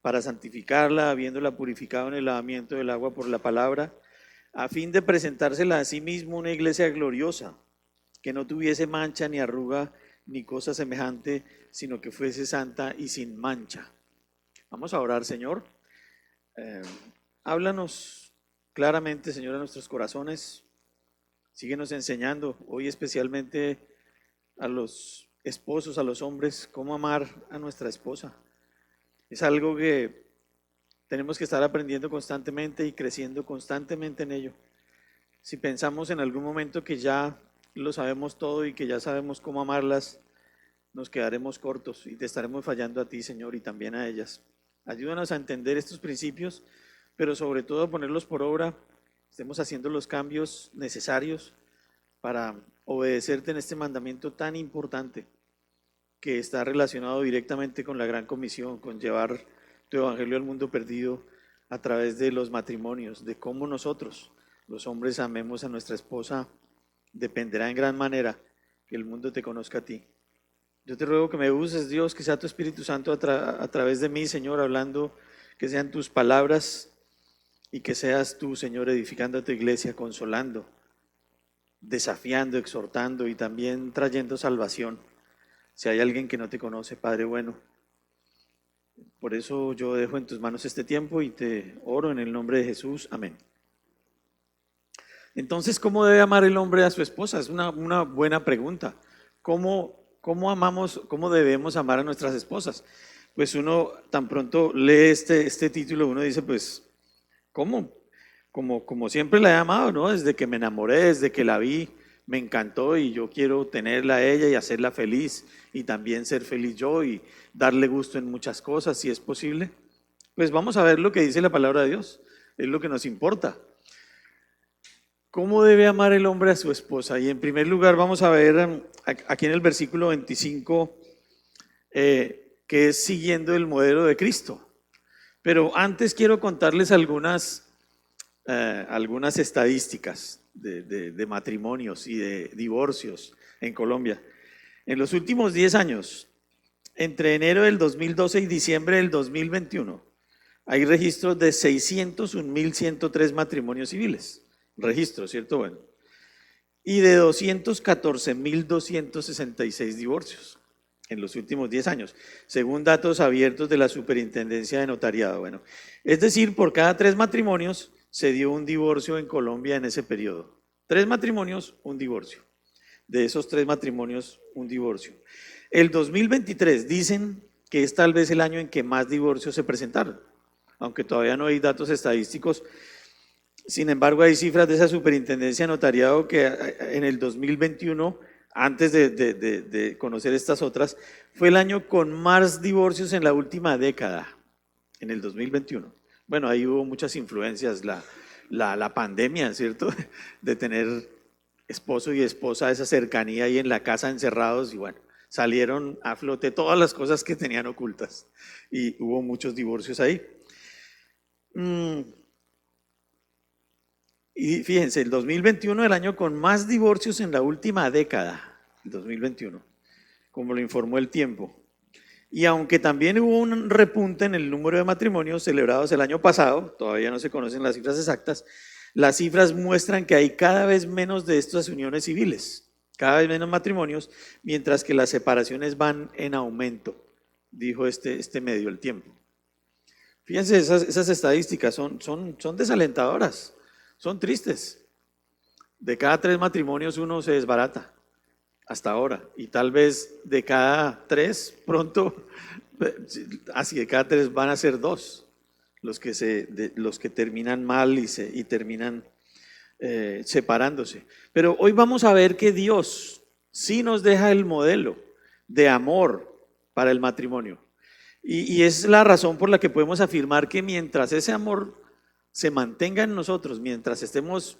para santificarla, habiéndola purificado en el lavamiento del agua por la palabra, a fin de presentársela a sí mismo una iglesia gloriosa, que no tuviese mancha ni arruga ni cosa semejante, sino que fuese santa y sin mancha. Vamos a orar, Señor. Eh, Háblanos claramente, Señor, a nuestros corazones. Síguenos enseñando, hoy especialmente a los esposos, a los hombres, cómo amar a nuestra esposa. Es algo que tenemos que estar aprendiendo constantemente y creciendo constantemente en ello. Si pensamos en algún momento que ya lo sabemos todo y que ya sabemos cómo amarlas, nos quedaremos cortos y te estaremos fallando a ti, Señor, y también a ellas. Ayúdanos a entender estos principios, pero sobre todo a ponerlos por obra, estemos haciendo los cambios necesarios para obedecerte en este mandamiento tan importante que está relacionado directamente con la gran comisión, con llevar tu evangelio al mundo perdido a través de los matrimonios, de cómo nosotros, los hombres, amemos a nuestra esposa, dependerá en gran manera que el mundo te conozca a ti. Yo te ruego que me uses, Dios, que sea tu Espíritu Santo a través de mí, Señor, hablando, que sean tus palabras y que seas tú, Señor, edificando a tu iglesia, consolando, desafiando, exhortando y también trayendo salvación. Si hay alguien que no te conoce, Padre bueno, por eso yo dejo en tus manos este tiempo y te oro en el nombre de Jesús. Amén. Entonces, ¿cómo debe amar el hombre a su esposa? Es una buena pregunta. ¿Cómo amamos, cómo debemos amar a nuestras esposas? Pues uno tan pronto lee este título, uno dice, pues, ¿cómo? Como siempre la he amado, ¿no? Desde que me enamoré, desde que la vi, me encantó y yo quiero tenerla a ella y hacerla feliz y también ser feliz yo y darle gusto en muchas cosas, si es posible. Pues vamos a ver lo que dice la palabra de Dios, es lo que nos importa. ¿Cómo debe amar el hombre a su esposa? Y en primer lugar vamos a ver aquí en el versículo 25 que es siguiendo el modelo de Cristo. Pero antes quiero contarles algunas estadísticas de matrimonios y de divorcios en Colombia. En los últimos 10 años, entre enero del 2012 y diciembre del 2021, hay registros de 601.103 matrimonios civiles. Registros, ¿cierto? Bueno. Y de 214.266 divorcios en los últimos 10 años, según datos abiertos de la Superintendencia de Notariado. Bueno, es decir, por cada 3 matrimonios se dio un divorcio en Colombia en ese periodo. 3 matrimonios, un divorcio. De esos 3 matrimonios, un divorcio. El 2023 dicen que es tal vez el año en que más divorcios se presentaron, aunque todavía no hay datos estadísticos. Sin embargo, hay cifras de esa superintendencia de notariado que en el 2021, antes de conocer estas otras, fue el año con más divorcios en la última década, en el 2021. Bueno, ahí hubo muchas influencias, la pandemia, ¿cierto? De tener esposo y esposa, esa cercanía ahí en la casa encerrados y bueno, salieron a flote todas las cosas que tenían ocultas y hubo muchos divorcios ahí. Y fíjense, el 2021 el año con más divorcios en la última década, el 2021, como lo informó El Tiempo. Y aunque también hubo un repunte en el número de matrimonios celebrados el año pasado, todavía no se conocen las cifras exactas, las cifras muestran que hay cada vez menos de estas uniones civiles, cada vez menos matrimonios, mientras que las separaciones van en aumento, dijo este medio El Tiempo. Fíjense, esas estadísticas son desalentadoras, son tristes. De cada 3 matrimonios uno se desbarata hasta ahora y tal vez de cada 3 pronto, así de cada 3 van a ser 2 los que terminan mal y terminan separándose. Pero hoy vamos a ver que Dios sí nos deja el modelo de amor para el matrimonio. Y es la razón por la que podemos afirmar que mientras ese amor se mantenga en nosotros, mientras estemos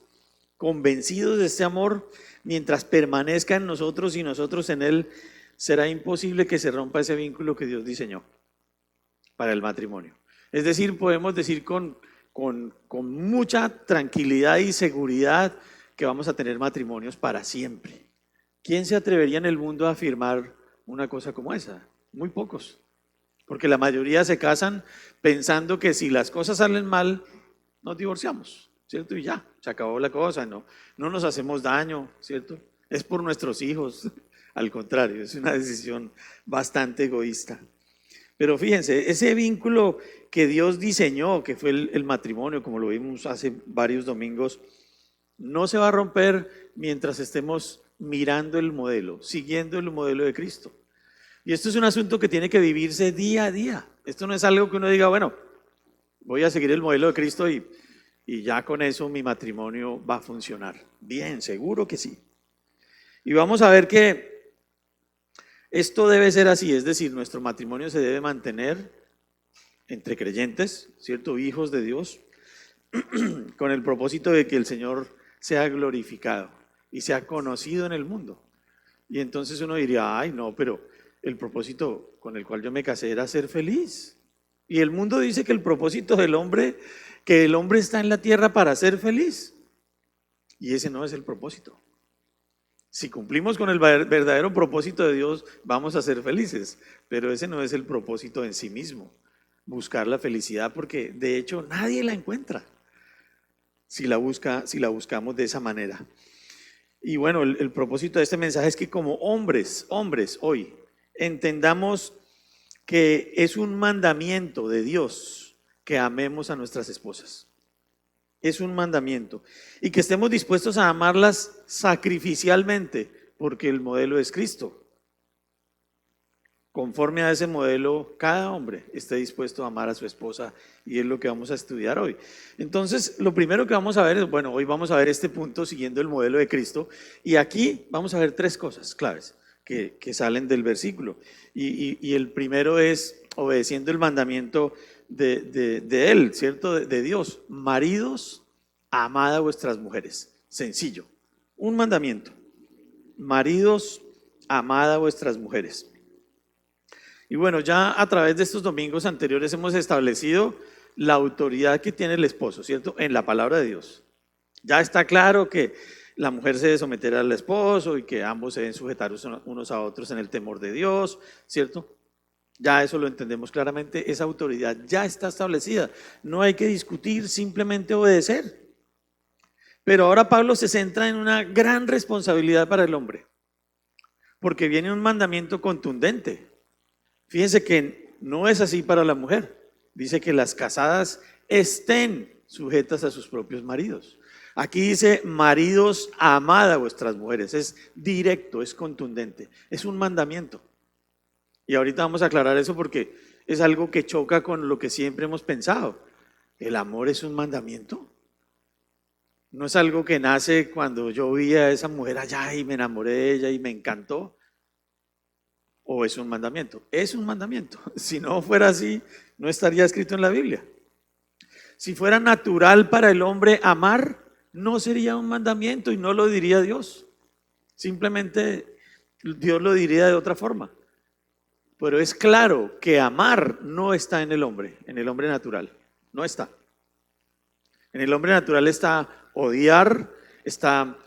convencidos de este amor, mientras permanezca en nosotros y nosotros en él, será imposible que se rompa ese vínculo que Dios diseñó para el matrimonio. Es decir, podemos decir con mucha tranquilidad y seguridad que vamos a tener matrimonios para siempre. ¿Quién se atrevería en el mundo a afirmar una cosa como esa? Muy pocos. Porque la mayoría se casan pensando que si las cosas salen mal, nos divorciamos, ¿cierto? Y ya, se acabó la cosa, no nos hacemos daño, ¿cierto? Es por nuestros hijos, al contrario, es una decisión bastante egoísta. Pero fíjense, ese vínculo que Dios diseñó, que fue el matrimonio, como lo vimos hace varios domingos, no se va a romper mientras estemos mirando el modelo, siguiendo el modelo de Cristo. Y esto es un asunto que tiene que vivirse día a día. Esto no es algo que uno diga, bueno, voy a seguir el modelo de Cristo y ya con eso mi matrimonio va a funcionar. Bien, seguro que sí. Y vamos a ver que esto debe ser así, es decir, nuestro matrimonio se debe mantener entre creyentes, ¿cierto? Hijos de Dios, con el propósito de que el Señor sea glorificado y sea conocido en el mundo. Y entonces uno diría, ay, no, pero el propósito con el cual yo me casé era ser feliz. Y el mundo dice que el propósito del hombre, que el hombre está en la tierra para ser feliz. Y ese no es el propósito. Si cumplimos con el verdadero propósito de Dios, vamos a ser felices, pero ese no es el propósito en sí mismo, buscar la felicidad, porque de hecho nadie la encuentra si la buscamos de esa manera. Y bueno, el propósito de este mensaje es que como hombres hoy, entendamos que es un mandamiento de Dios que amemos a nuestras esposas. Es un mandamiento. Y que estemos dispuestos a amarlas sacrificialmente, porque el modelo es Cristo. Conforme a ese modelo, cada hombre esté dispuesto a amar a su esposa, y es lo que vamos a estudiar hoy. Entonces, lo primero que vamos a ver es, bueno, hoy vamos a ver este punto siguiendo el modelo de Cristo, y aquí vamos a ver tres cosas claves que salen del versículo. Y el primero es obedeciendo el mandamiento de Él, ¿cierto? De Dios. Maridos, amad a vuestras mujeres. Sencillo. Un mandamiento. Maridos, amad a vuestras mujeres. Y bueno, ya a través de estos domingos anteriores hemos establecido la autoridad que tiene el esposo, ¿cierto? En la palabra de Dios. Ya está claro que la mujer se debe someter al esposo y que ambos se deben sujetar unos a otros en el temor de Dios, ¿cierto? Ya eso lo entendemos claramente, esa autoridad ya está establecida. No hay que discutir, simplemente obedecer. Pero ahora Pablo se centra en una gran responsabilidad para el hombre, porque viene un mandamiento contundente. Fíjense que no es así para la mujer. Dice que las casadas estén sujetas a sus propios maridos. Aquí dice, maridos, amad a vuestras mujeres. Es directo, es contundente, es un mandamiento. Y ahorita vamos a aclarar eso porque es algo que choca con lo que siempre hemos pensado. ¿El amor es un mandamiento? No es algo que nace cuando yo vi a esa mujer allá y me enamoré de ella y me encantó. ¿O es un mandamiento? Es un mandamiento. Si no fuera así, no estaría escrito en la Biblia. Si fuera natural para el hombre amar, no sería un mandamiento y no lo diría Dios. Simplemente Dios lo diría de otra forma. Pero es claro que amar no está en el hombre natural. No está. En el hombre natural está odiar, está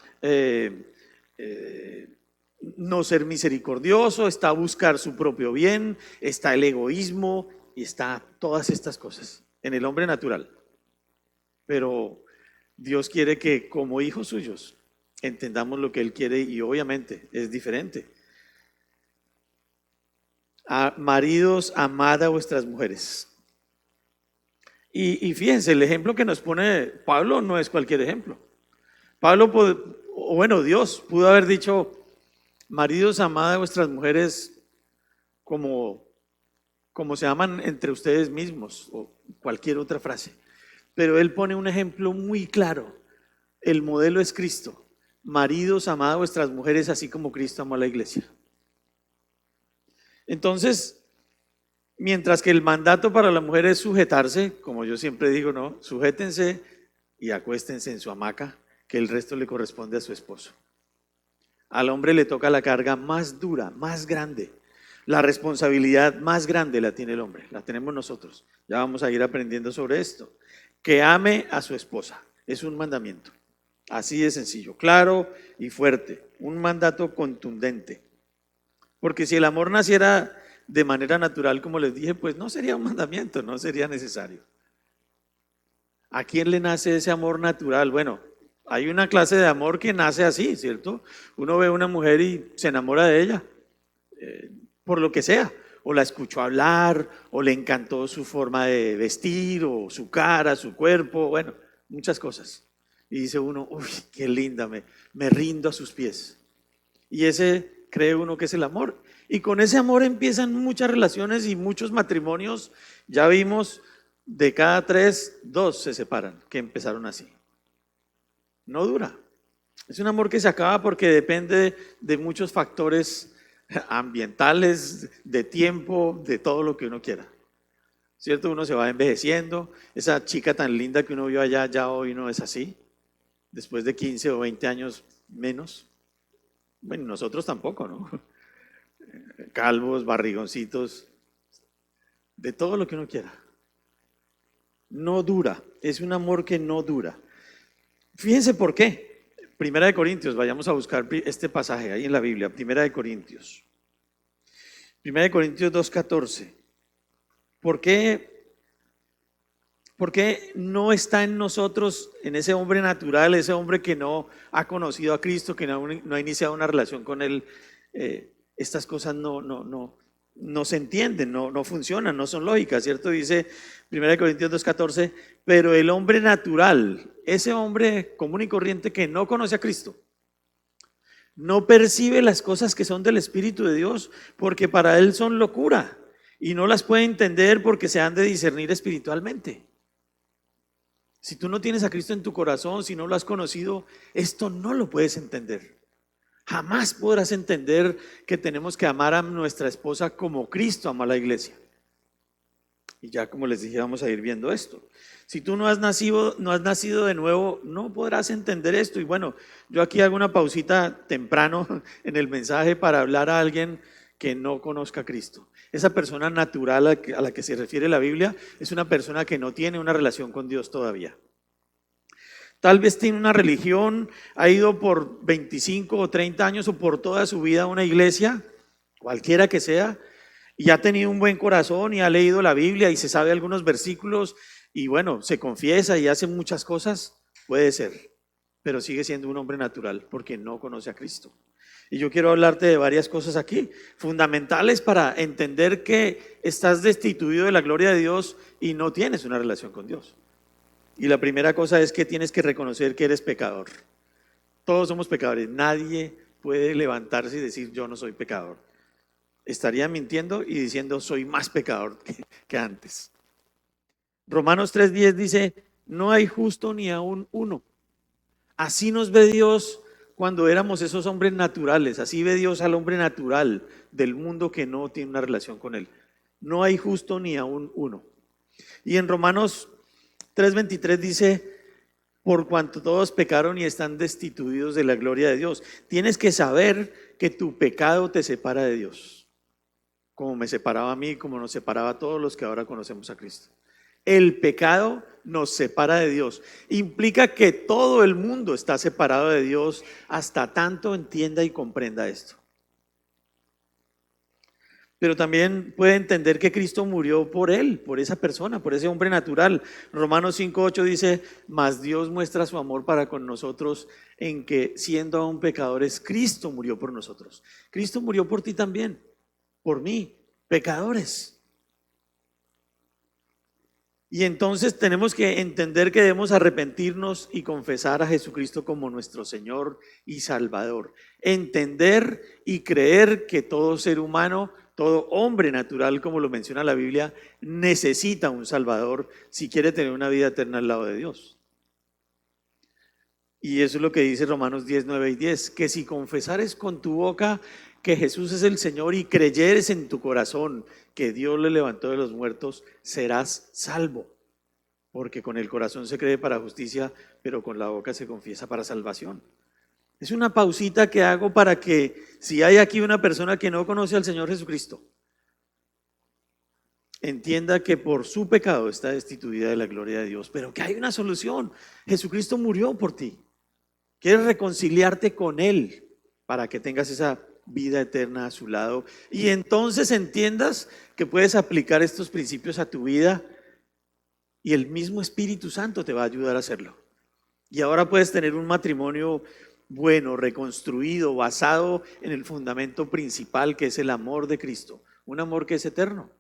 no ser misericordioso, está buscar su propio bien, está el egoísmo y está todas estas cosas en el hombre natural. Pero Dios quiere que como hijos suyos entendamos lo que Él quiere y obviamente es diferente. Maridos, amad a vuestras mujeres. Y fíjense, el ejemplo que nos pone Pablo no es cualquier ejemplo. Dios pudo haber dicho, maridos, amad a vuestras mujeres como se aman entre ustedes mismos o cualquier otra frase. Pero Él pone un ejemplo muy claro. El modelo es Cristo. Maridos, amad a vuestras mujeres así como Cristo amó a la iglesia. Entonces, mientras que el mandato para la mujer es sujetarse, como yo siempre digo, no, sujétense y acuéstense en su hamaca, que el resto le corresponde a su esposo. Al hombre le toca la carga más dura, más grande. La responsabilidad más grande la tiene el hombre, la tenemos nosotros. Ya vamos a ir aprendiendo sobre esto. Que ame a su esposa, es un mandamiento. Así de sencillo, claro y fuerte, un mandato contundente. Porque si el amor naciera de manera natural, como les dije, pues no sería un mandamiento, no sería necesario. ¿A quién le nace ese amor natural? Bueno, hay una clase de amor que nace así, ¿cierto? Uno ve a una mujer y se enamora de ella, por lo que sea. O la escuchó hablar, o le encantó su forma de vestir, o su cara, su cuerpo, bueno, muchas cosas. Y dice uno, uy, qué linda, me rindo a sus pies. Y ese cree uno que es el amor. Y con ese amor empiezan muchas relaciones y muchos matrimonios. Ya vimos, de cada 3, 2 se separan, que empezaron así. No dura. Es un amor que se acaba porque depende de muchos factores ambientales, de tiempo, de todo lo que uno quiera. ¿Cierto? Uno se va envejeciendo. Esa chica tan linda que uno vio allá, ya hoy no es así. Después de 15 o 20 años menos. Bueno, nosotros tampoco, ¿no? Calvos, barrigoncitos, de todo lo que uno quiera. No dura, es un amor que no dura. Fíjense por qué. Primera de Corintios, vayamos a buscar este pasaje ahí en la Biblia. Primera de Corintios. Primera de Corintios 2:14. ¿Por qué no está en nosotros, en ese hombre natural, ese hombre que no ha conocido a Cristo, que no ha iniciado una relación con Él? Estas cosas no se entienden, no funcionan, no son lógicas, ¿cierto? Dice 1 Corintios 2:14, pero el hombre natural, ese hombre común y corriente que no conoce a Cristo, no percibe las cosas que son del Espíritu de Dios, porque para él son locura y no las puede entender porque se han de discernir espiritualmente. Si tú no tienes a Cristo en tu corazón, si no lo has conocido, esto no lo puedes entender. Jamás podrás entender que tenemos que amar a nuestra esposa como Cristo ama a la iglesia. Y ya como les dije, vamos a ir viendo esto. Si tú no has nacido de nuevo, no podrás entender esto. Y bueno, yo aquí hago una pausita temprano en el mensaje para hablar a alguien que no conozca a Cristo. Esa persona natural a la que se refiere la Biblia es una persona que no tiene una relación con Dios todavía. Tal vez tiene una religión, ha ido por 25 o 30 años o por toda su vida a una iglesia, cualquiera que sea, y ha tenido un buen corazón y ha leído la Biblia y se sabe algunos versículos y bueno, se confiesa y hace muchas cosas, puede ser, pero sigue siendo un hombre natural porque no conoce a Cristo. Y yo quiero hablarte de varias cosas aquí, fundamentales para entender que estás destituido de la gloria de Dios y no tienes una relación con Dios. Y la primera cosa es que tienes que reconocer que eres pecador. Todos somos pecadores, nadie puede levantarse y decir yo no soy pecador. Estaría mintiendo y diciendo soy más pecador que antes. Romanos 3:10 dice, no hay justo ni aún uno. Así nos ve Dios cuando éramos esos hombres naturales, así ve Dios al hombre natural del mundo que no tiene una relación con Él. No hay justo ni aún uno. Y en Romanos 3:23 dice, por cuanto todos pecaron y están destituidos de la gloria de Dios. Tienes que saber que tu pecado te separa de Dios, como me separaba a mí, como nos separaba a todos los que ahora conocemos a Cristo. El pecado nos separa de Dios. Implica que todo el mundo está separado de Dios hasta tanto entienda y comprenda esto. Pero también puede entender que Cristo murió por él, por esa persona, por ese hombre natural. Romanos 5:8 dice, mas Dios muestra su amor para con nosotros en que siendo aún pecadores, Cristo murió por nosotros. Cristo murió por ti también, por mí, pecadores. Y entonces tenemos que entender que debemos arrepentirnos y confesar a Jesucristo como nuestro Señor y Salvador. Entender y creer que todo ser humano, todo hombre natural, como lo menciona la Biblia, necesita un Salvador si quiere tener una vida eterna al lado de Dios. Y eso es lo que dice Romanos 10:9 y 10, que si confesares con tu boca que Jesús es el Señor y creyeres en tu corazón que Dios le levantó de los muertos, serás salvo. Porque con el corazón se cree para justicia, pero con la boca se confiesa para salvación. Es una pausita que hago para que si hay aquí una persona que no conoce al Señor Jesucristo, entienda que por su pecado está destituida de la gloria de Dios, pero que hay una solución. Jesucristo murió por ti. Quieres reconciliarte con Él para que tengas esa vida eterna a su lado. Y entonces entiendas que puedes aplicar estos principios a tu vida y el mismo Espíritu Santo te va a ayudar a hacerlo. Y ahora puedes tener un matrimonio bueno, reconstruido, basado en el fundamento principal que es el amor de Cristo. Un amor que es eterno,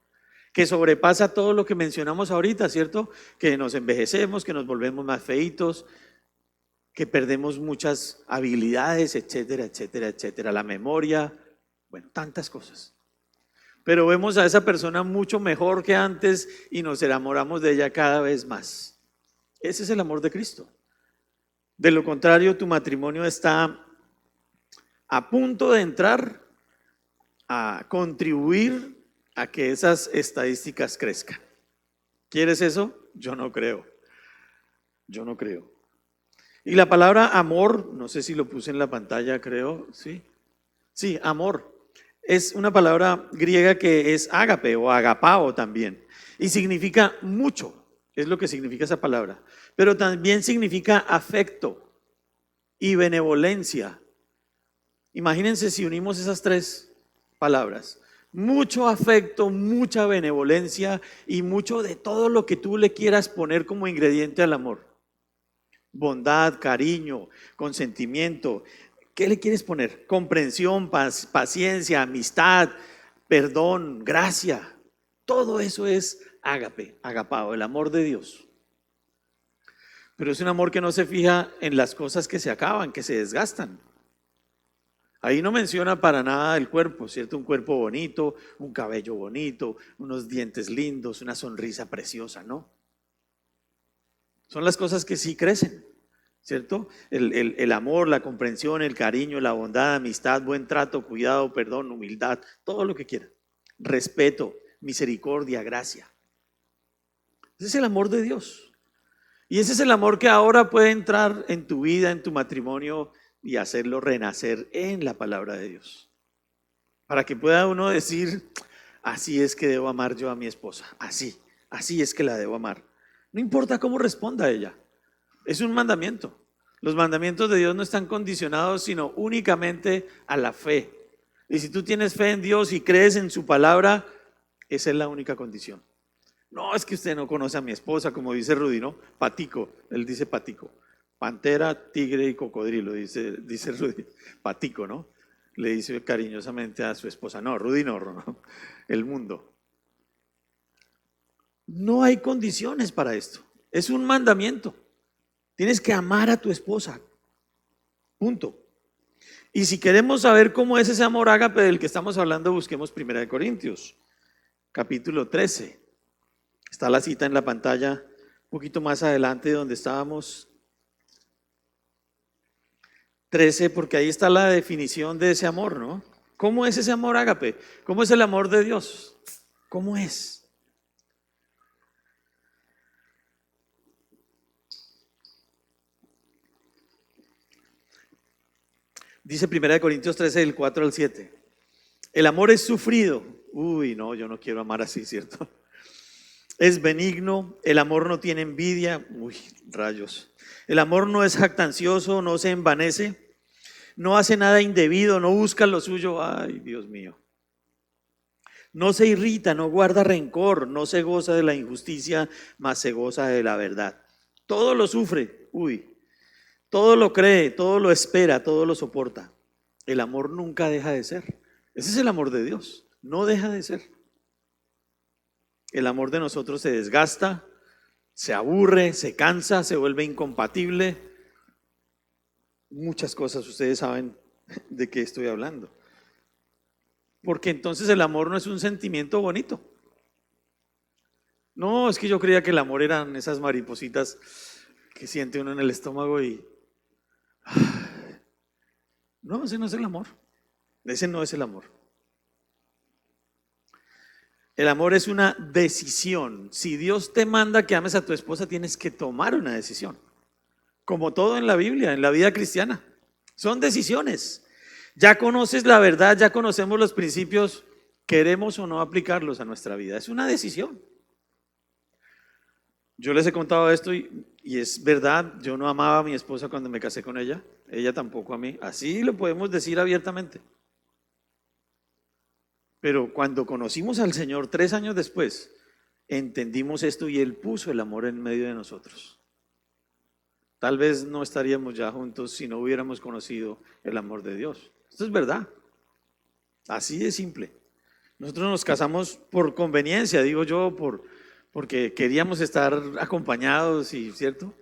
que sobrepasa todo lo que mencionamos ahorita, ¿cierto? Que nos envejecemos, que nos volvemos más feitos, que perdemos muchas habilidades, etcétera, etcétera, etcétera. La memoria, bueno, tantas cosas. Pero vemos a esa persona mucho mejor que antes y nos enamoramos de ella cada vez más. Ese es el amor de Cristo. De lo contrario, tu matrimonio está a punto de entrar a contribuir a que esas estadísticas crezcan. ¿Quieres eso? Yo no creo. Yo no creo. Y la palabra amor, no sé si lo puse en la pantalla, creo, ¿sí? Sí, amor. Es una palabra griega que es ágape o agapao también. Y significa mucho, es lo que significa esa palabra. Pero también significa afecto y benevolencia. Imagínense si unimos esas tres palabras. Mucho afecto, mucha benevolencia y mucho de todo lo que tú le quieras poner como ingrediente al amor. Bondad, cariño, consentimiento. ¿Qué le quieres poner? Comprensión, paciencia, amistad, perdón, gracia. Todo eso es ágape, agapao, el amor de Dios. Pero es un amor que no se fija en las cosas que se acaban, que se desgastan. Ahí no menciona para nada el cuerpo, ¿cierto? Un cuerpo bonito, un cabello bonito, unos dientes lindos, una sonrisa preciosa, ¿no? Son las cosas que sí crecen, ¿cierto? El amor, la comprensión, el cariño, la bondad, amistad, buen trato, cuidado, perdón, humildad, todo lo que quiera. Respeto, misericordia, gracia. Ese es el amor de Dios. Y ese es el amor que ahora puede entrar en tu vida, en tu matrimonio y hacerlo renacer en la palabra de Dios. Para que pueda uno decir, así es que debo amar yo a mi esposa, así es que la debo amar. No importa cómo responda ella, es un mandamiento. Los mandamientos de Dios no están condicionados sino únicamente a la fe. Y si tú tienes fe en Dios y crees en su palabra, esa es la única condición. No, es que usted no conoce a mi esposa, como dice Rudy, ¿no? Patico, él dice patico. Pantera, tigre y cocodrilo, dice Rudy. Patico, ¿no? Le dice cariñosamente a su esposa. No, Rudy no, el mundo. No hay condiciones para esto. Es un mandamiento. Tienes que amar a tu esposa. Punto. Y si queremos saber cómo es ese amor ágape del que estamos hablando, busquemos 1 Corintios, capítulo 13. Está la cita en la pantalla, un poquito más adelante donde estábamos. 13, porque ahí está la definición de ese amor, ¿no? ¿Cómo es ese amor ágape? ¿Cómo es el amor de Dios? ¿Cómo es? Dice 1 Corintios 13, del 4 al 7. El amor es sufrido. Uy, no, yo no quiero amar así, ¿cierto? Es benigno, el amor no tiene envidia. Uy, rayos. El amor no es jactancioso, no se envanece, no hace nada indebido, no busca lo suyo. Ay, Dios mío. No se irrita, no guarda rencor, no se goza de la injusticia, mas se goza de la verdad. Todo lo sufre, todo lo cree, todo lo espera, todo lo soporta. El amor nunca deja de ser. Ese es el amor de Dios, no deja de ser. El amor de nosotros se desgasta, se aburre, se cansa, se vuelve incompatible. Muchas cosas, ustedes saben de qué estoy hablando. Porque entonces el amor no es un sentimiento bonito. No, es que yo creía que el amor eran esas maripositas que siente uno en el estómago y... No, ese no es el amor. Ese no es el amor. El amor es una decisión. Si Dios te manda que ames a tu esposa, tienes que tomar una decisión. Como todo en la Biblia, en la vida cristiana. Son decisiones. Ya conoces la verdad, ya conocemos los principios, queremos o no aplicarlos a nuestra vida. Es una decisión. Yo les he contado esto y es verdad, yo no amaba a mi esposa cuando me casé con ella, ella tampoco a mí. Así lo podemos decir abiertamente. Pero cuando conocimos al Señor 3 años después, entendimos esto y Él puso el amor en medio de nosotros. Tal vez no estaríamos ya juntos si no hubiéramos conocido el amor de Dios. Esto es verdad. Así de simple. Nosotros nos casamos por conveniencia, digo yo, porque queríamos estar acompañados, y ¿cierto?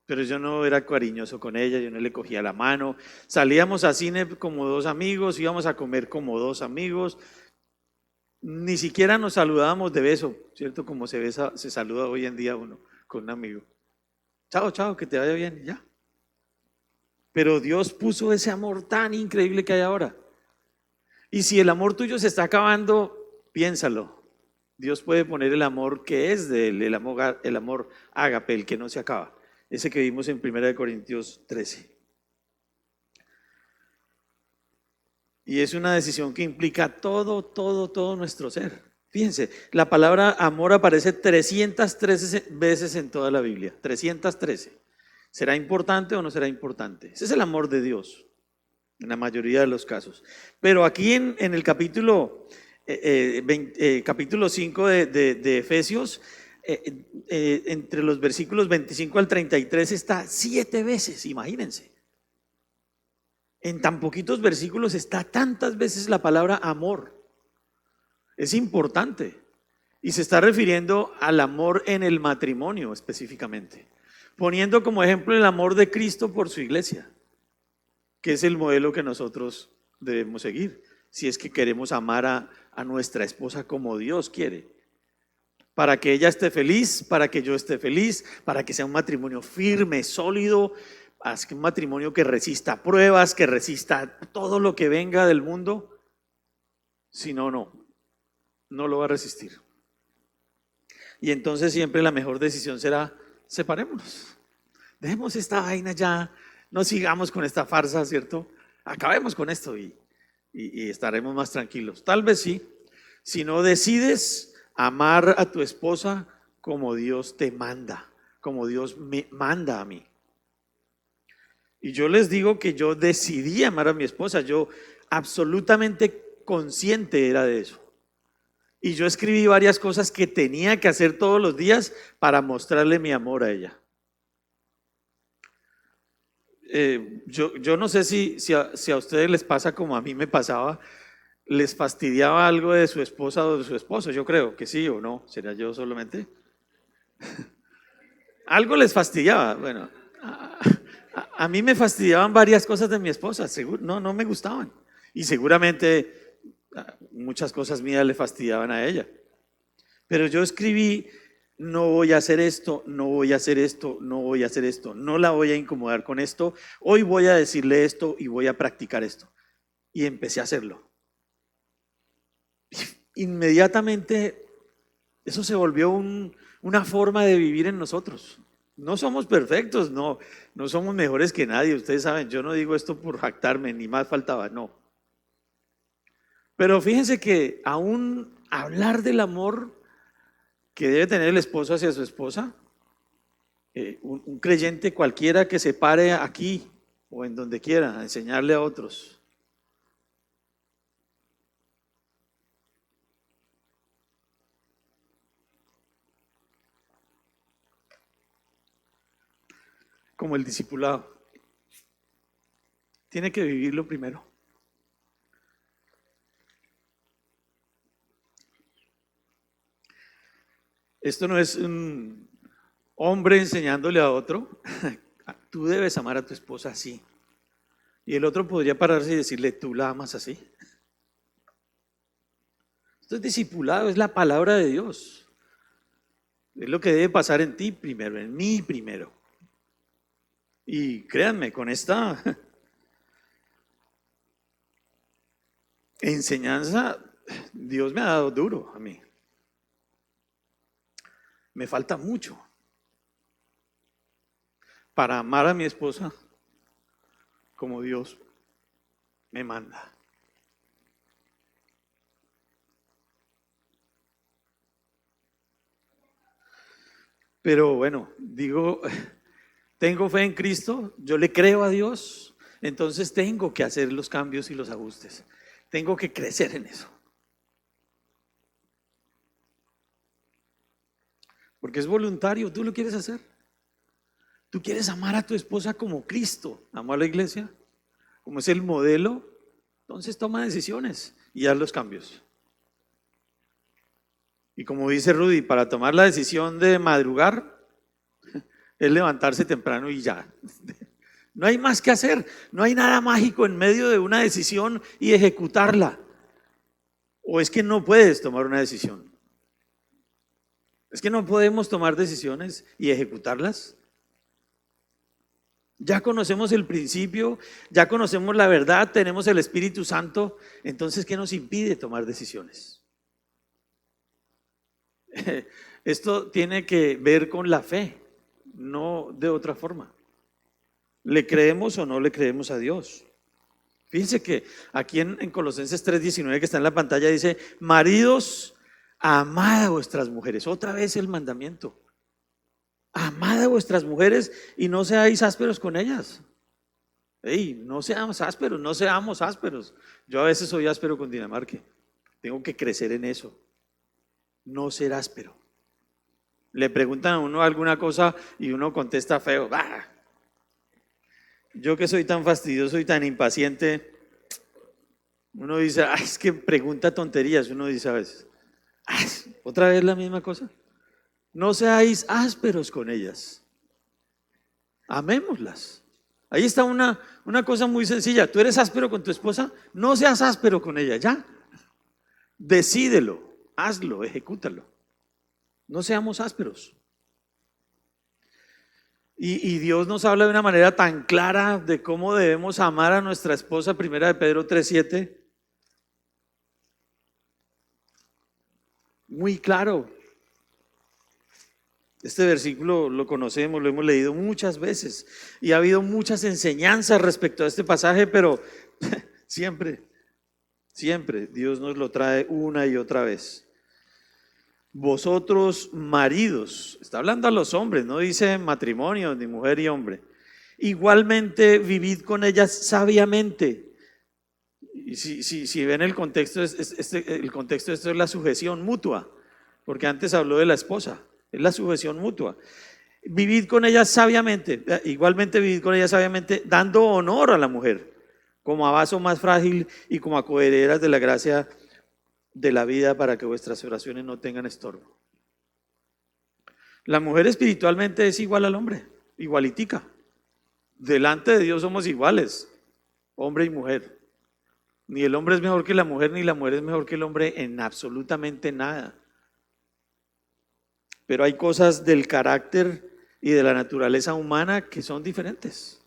Pero yo no era cariñoso con ella, yo no le cogía la mano. Salíamos a cine como dos amigos, íbamos a comer como dos amigos. Ni siquiera nos saludábamos de beso, ¿cierto? Como se saluda hoy en día uno con un amigo. Chao, chao, que te vaya bien, ya. Pero Dios puso ese amor tan increíble que hay ahora. Y si el amor tuyo se está acabando, piénsalo. Dios puede poner el amor que es de Él, el amor ágape, el que no se acaba. Ese que vimos en 1 Corintios 13. Y es una decisión que implica todo nuestro ser. Fíjense, la palabra amor aparece 313 veces en toda la Biblia. 313. ¿Será importante o no será importante? Ese es el amor de Dios, en la mayoría de los casos. Pero aquí en el capítulo 5 de Efesios, entre los versículos 25 al 33 está 7 veces, imagínense. En tan poquitos versículos está tantas veces la palabra amor. Es importante. Y se está refiriendo al amor en el matrimonio específicamente, poniendo como ejemplo el amor de Cristo por su iglesia, que es el modelo que nosotros debemos seguir, si es que queremos amar a nuestra esposa como Dios quiere, para que ella esté feliz, para que yo esté feliz, para que sea un matrimonio firme, sólido, un matrimonio que resista pruebas, que resista todo lo que venga del mundo. Si no, no lo va a resistir. Y entonces siempre la mejor decisión será: separémonos, dejemos esta vaina ya, no sigamos con esta farsa, ¿cierto? Acabemos con esto y estaremos más tranquilos. Tal vez sí, si no decides amar a tu esposa como Dios te manda, como Dios me manda a mí. Y yo les digo que yo decidí amar a mi esposa, yo absolutamente consciente era de eso. Y yo escribí varias cosas que tenía que hacer todos los días para mostrarle mi amor a ella. Yo no sé si a ustedes les pasa como a mí me pasaba, les fastidiaba algo de su esposa o de su esposo. Yo creo que sí o no, ¿será yo solamente? Algo les fastidiaba. Bueno, a mí me fastidiaban varias cosas de mi esposa, no me gustaban. Y seguramente muchas cosas mías le fastidiaban a ella. Pero yo escribí: no voy a hacer esto, no voy a hacer esto, no voy a hacer esto, no la voy a incomodar con esto, hoy voy a decirle esto y voy a practicar esto. Y empecé a hacerlo. Inmediatamente eso se volvió una forma de vivir en nosotros. No somos perfectos, no somos mejores que nadie, ustedes saben, yo no digo esto por jactarme, ni más faltaba, no. Pero fíjense que aún hablar del amor que debe tener el esposo hacia su esposa, un creyente cualquiera que se pare aquí o en donde quiera a enseñarle a otros, como el discipulado, tiene que vivirlo primero. Esto no es un hombre enseñándole a otro: tú debes amar a tu esposa así. Y el otro podría pararse y decirle: tú la amas así. Esto es discipulado, es la palabra de Dios. Es lo que debe pasar en ti primero, en mí primero. Y créanme, con esta enseñanza, Dios me ha dado duro a mí. Me falta mucho para amar a mi esposa como Dios me manda. Pero bueno, digo, tengo fe en Cristo, yo le creo a Dios, entonces tengo que hacer los cambios y los ajustes. tengo que crecer en eso. Porque es voluntario, tú lo quieres hacer. Tú quieres amar a tu esposa como Cristo amó a la iglesia, como es el modelo, entonces toma decisiones y haz los cambios. Y como dice Rudy, para tomar la decisión de madrugar, es levantarse temprano y ya. No hay más que hacer, no hay nada mágico en medio de una decisión y ejecutarla. ¿O es que no puedes tomar una decisión? ¿Es que no podemos tomar decisiones y ejecutarlas? Ya conocemos el principio, ya conocemos la verdad, tenemos el Espíritu Santo, entonces ¿qué nos impide tomar decisiones? Esto tiene que ver con la fe, no de otra forma. ¿Le creemos o no le creemos a Dios? Fíjense que aquí en Colosenses 3:19 que está en la pantalla dice: maridos, amad a vuestras mujeres. Otra vez el mandamiento. Amad a vuestras mujeres y no seáis ásperos con ellas. Ey, no seamos ásperos, no seamos ásperos. Yo a veces soy áspero con Dinamarca. Tengo que crecer en eso. No ser áspero. Le preguntan a uno alguna cosa y uno contesta feo. ¡Bah! Yo que soy tan fastidioso y tan impaciente, uno dice, es que pregunta tonterías, uno dice a veces, otra vez la misma cosa. No seáis ásperos con ellas, amémoslas. Ahí está una cosa muy sencilla. Tú eres áspero con tu esposa, no seas áspero con ella, ya. Decídelo, hazlo, ejecútalo. No seamos ásperos. Y Dios nos habla de una manera tan clara de cómo debemos amar a nuestra esposa. Primera de Pedro 3:7. Muy claro. Este versículo lo conocemos, lo hemos leído muchas veces y ha habido muchas enseñanzas respecto a este pasaje, pero siempre Dios nos lo trae una y otra vez. Vosotros maridos, está hablando a los hombres, no dice matrimonio ni mujer y hombre, igualmente vivid con ellas sabiamente. Y si ven el contexto, el contexto de esto es la sujeción mutua, porque antes habló de la esposa, es la sujeción mutua. Vivid con ellas sabiamente, igualmente vivid con ellas sabiamente, dando honor a la mujer, como a vaso más frágil y como a coherederas de la gracia de la vida, para que vuestras oraciones no tengan estorbo. La mujer espiritualmente es igual al hombre, igualitica. Delante de Dios somos iguales, hombre y mujer. Ni el hombre es mejor que la mujer, ni la mujer es mejor que el hombre en absolutamente nada. Pero hay cosas del carácter y de la naturaleza humana que son diferentes.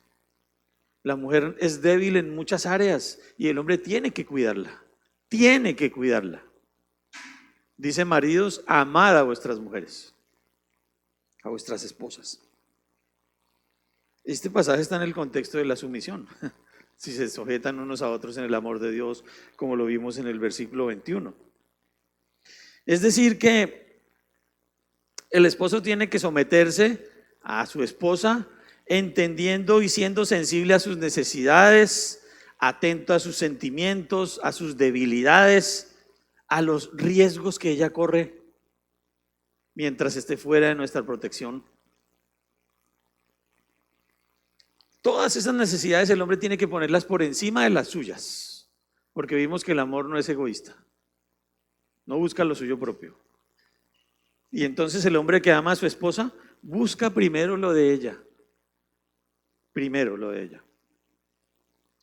La mujer es débil en muchas áreas y el hombre tiene que cuidarla. Tiene que cuidarla. Dice: maridos, amad a vuestras mujeres, a vuestras esposas. Este pasaje está en el contexto de la sumisión. Si se sujetan unos a otros en el amor de Dios, como lo vimos en el versículo 21. Es decir que el esposo tiene que someterse a su esposa, entendiendo y siendo sensible a sus necesidades, atento a sus sentimientos, a sus debilidades, a los riesgos que ella corre mientras esté fuera de nuestra protección. Todas esas necesidades el hombre tiene que ponerlas por encima de las suyas, porque vimos que el amor no es egoísta, no busca lo suyo propio. Y entonces el hombre que ama a su esposa busca primero lo de ella, primero lo de ella.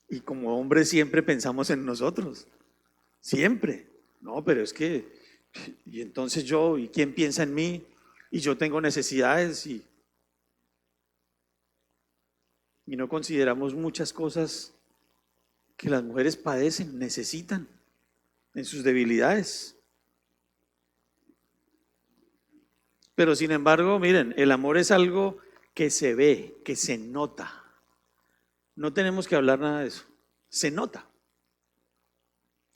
Y como hombres siempre pensamos en nosotros, siempre. No, pero es que, y entonces yo, ¿y quién piensa en mí? Y yo tengo necesidades y no consideramos muchas cosas que las mujeres padecen, necesitan en sus debilidades. Pero sin embargo, miren, el amor es algo que se ve, que se nota. No tenemos que hablar nada de eso. Se nota.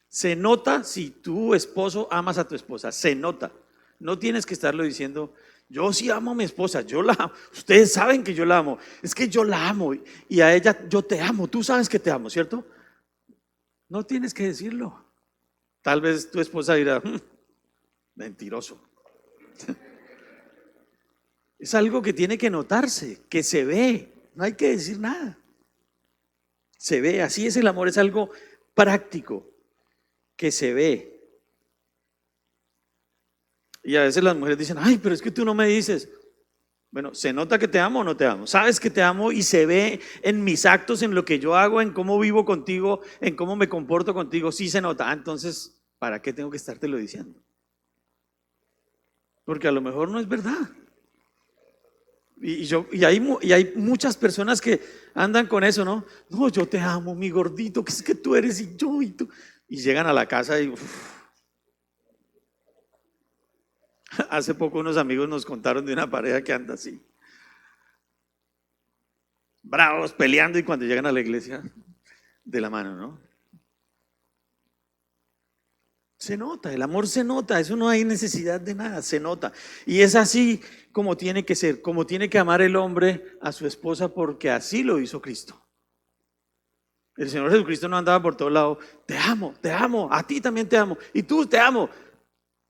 Se nota si tu esposo amas a tu esposa. Se nota. No tienes que estarlo diciendo: yo sí amo a mi esposa, yo la amo. Ustedes saben que yo la amo. Es que yo la amo y a ella yo te amo. Tú sabes que te amo, ¿cierto? No tienes que decirlo. Tal vez tu esposa dirá, mentiroso. Es algo que tiene que notarse, que se ve. No hay que decir nada. Se ve, así es el amor, es algo práctico, que se ve. Y a veces las mujeres dicen, ay, pero es que tú no me dices. Bueno, ¿se nota que te amo o no te amo? Sabes que te amo y se ve en mis actos, en lo que yo hago, en cómo vivo contigo, en cómo me comporto contigo. Sí se nota. Entonces, ¿para qué tengo que estártelo diciendo? Porque a lo mejor no es verdad. Y hay muchas personas que andan con eso, ¿no? No, yo te amo, mi gordito, que es que tú eres y yo y tú. Y llegan a la casa y hace poco unos amigos nos contaron de una pareja que anda así, bravos, peleando, y cuando llegan a la iglesia, de la mano, ¿no? Se nota, el amor se nota, eso no hay necesidad de nada, se nota. Y es así como tiene que ser, como tiene que amar el hombre a su esposa, porque así lo hizo Cristo. El Señor Jesucristo no andaba por todo lado, te amo, a ti también te amo, y tú te amo.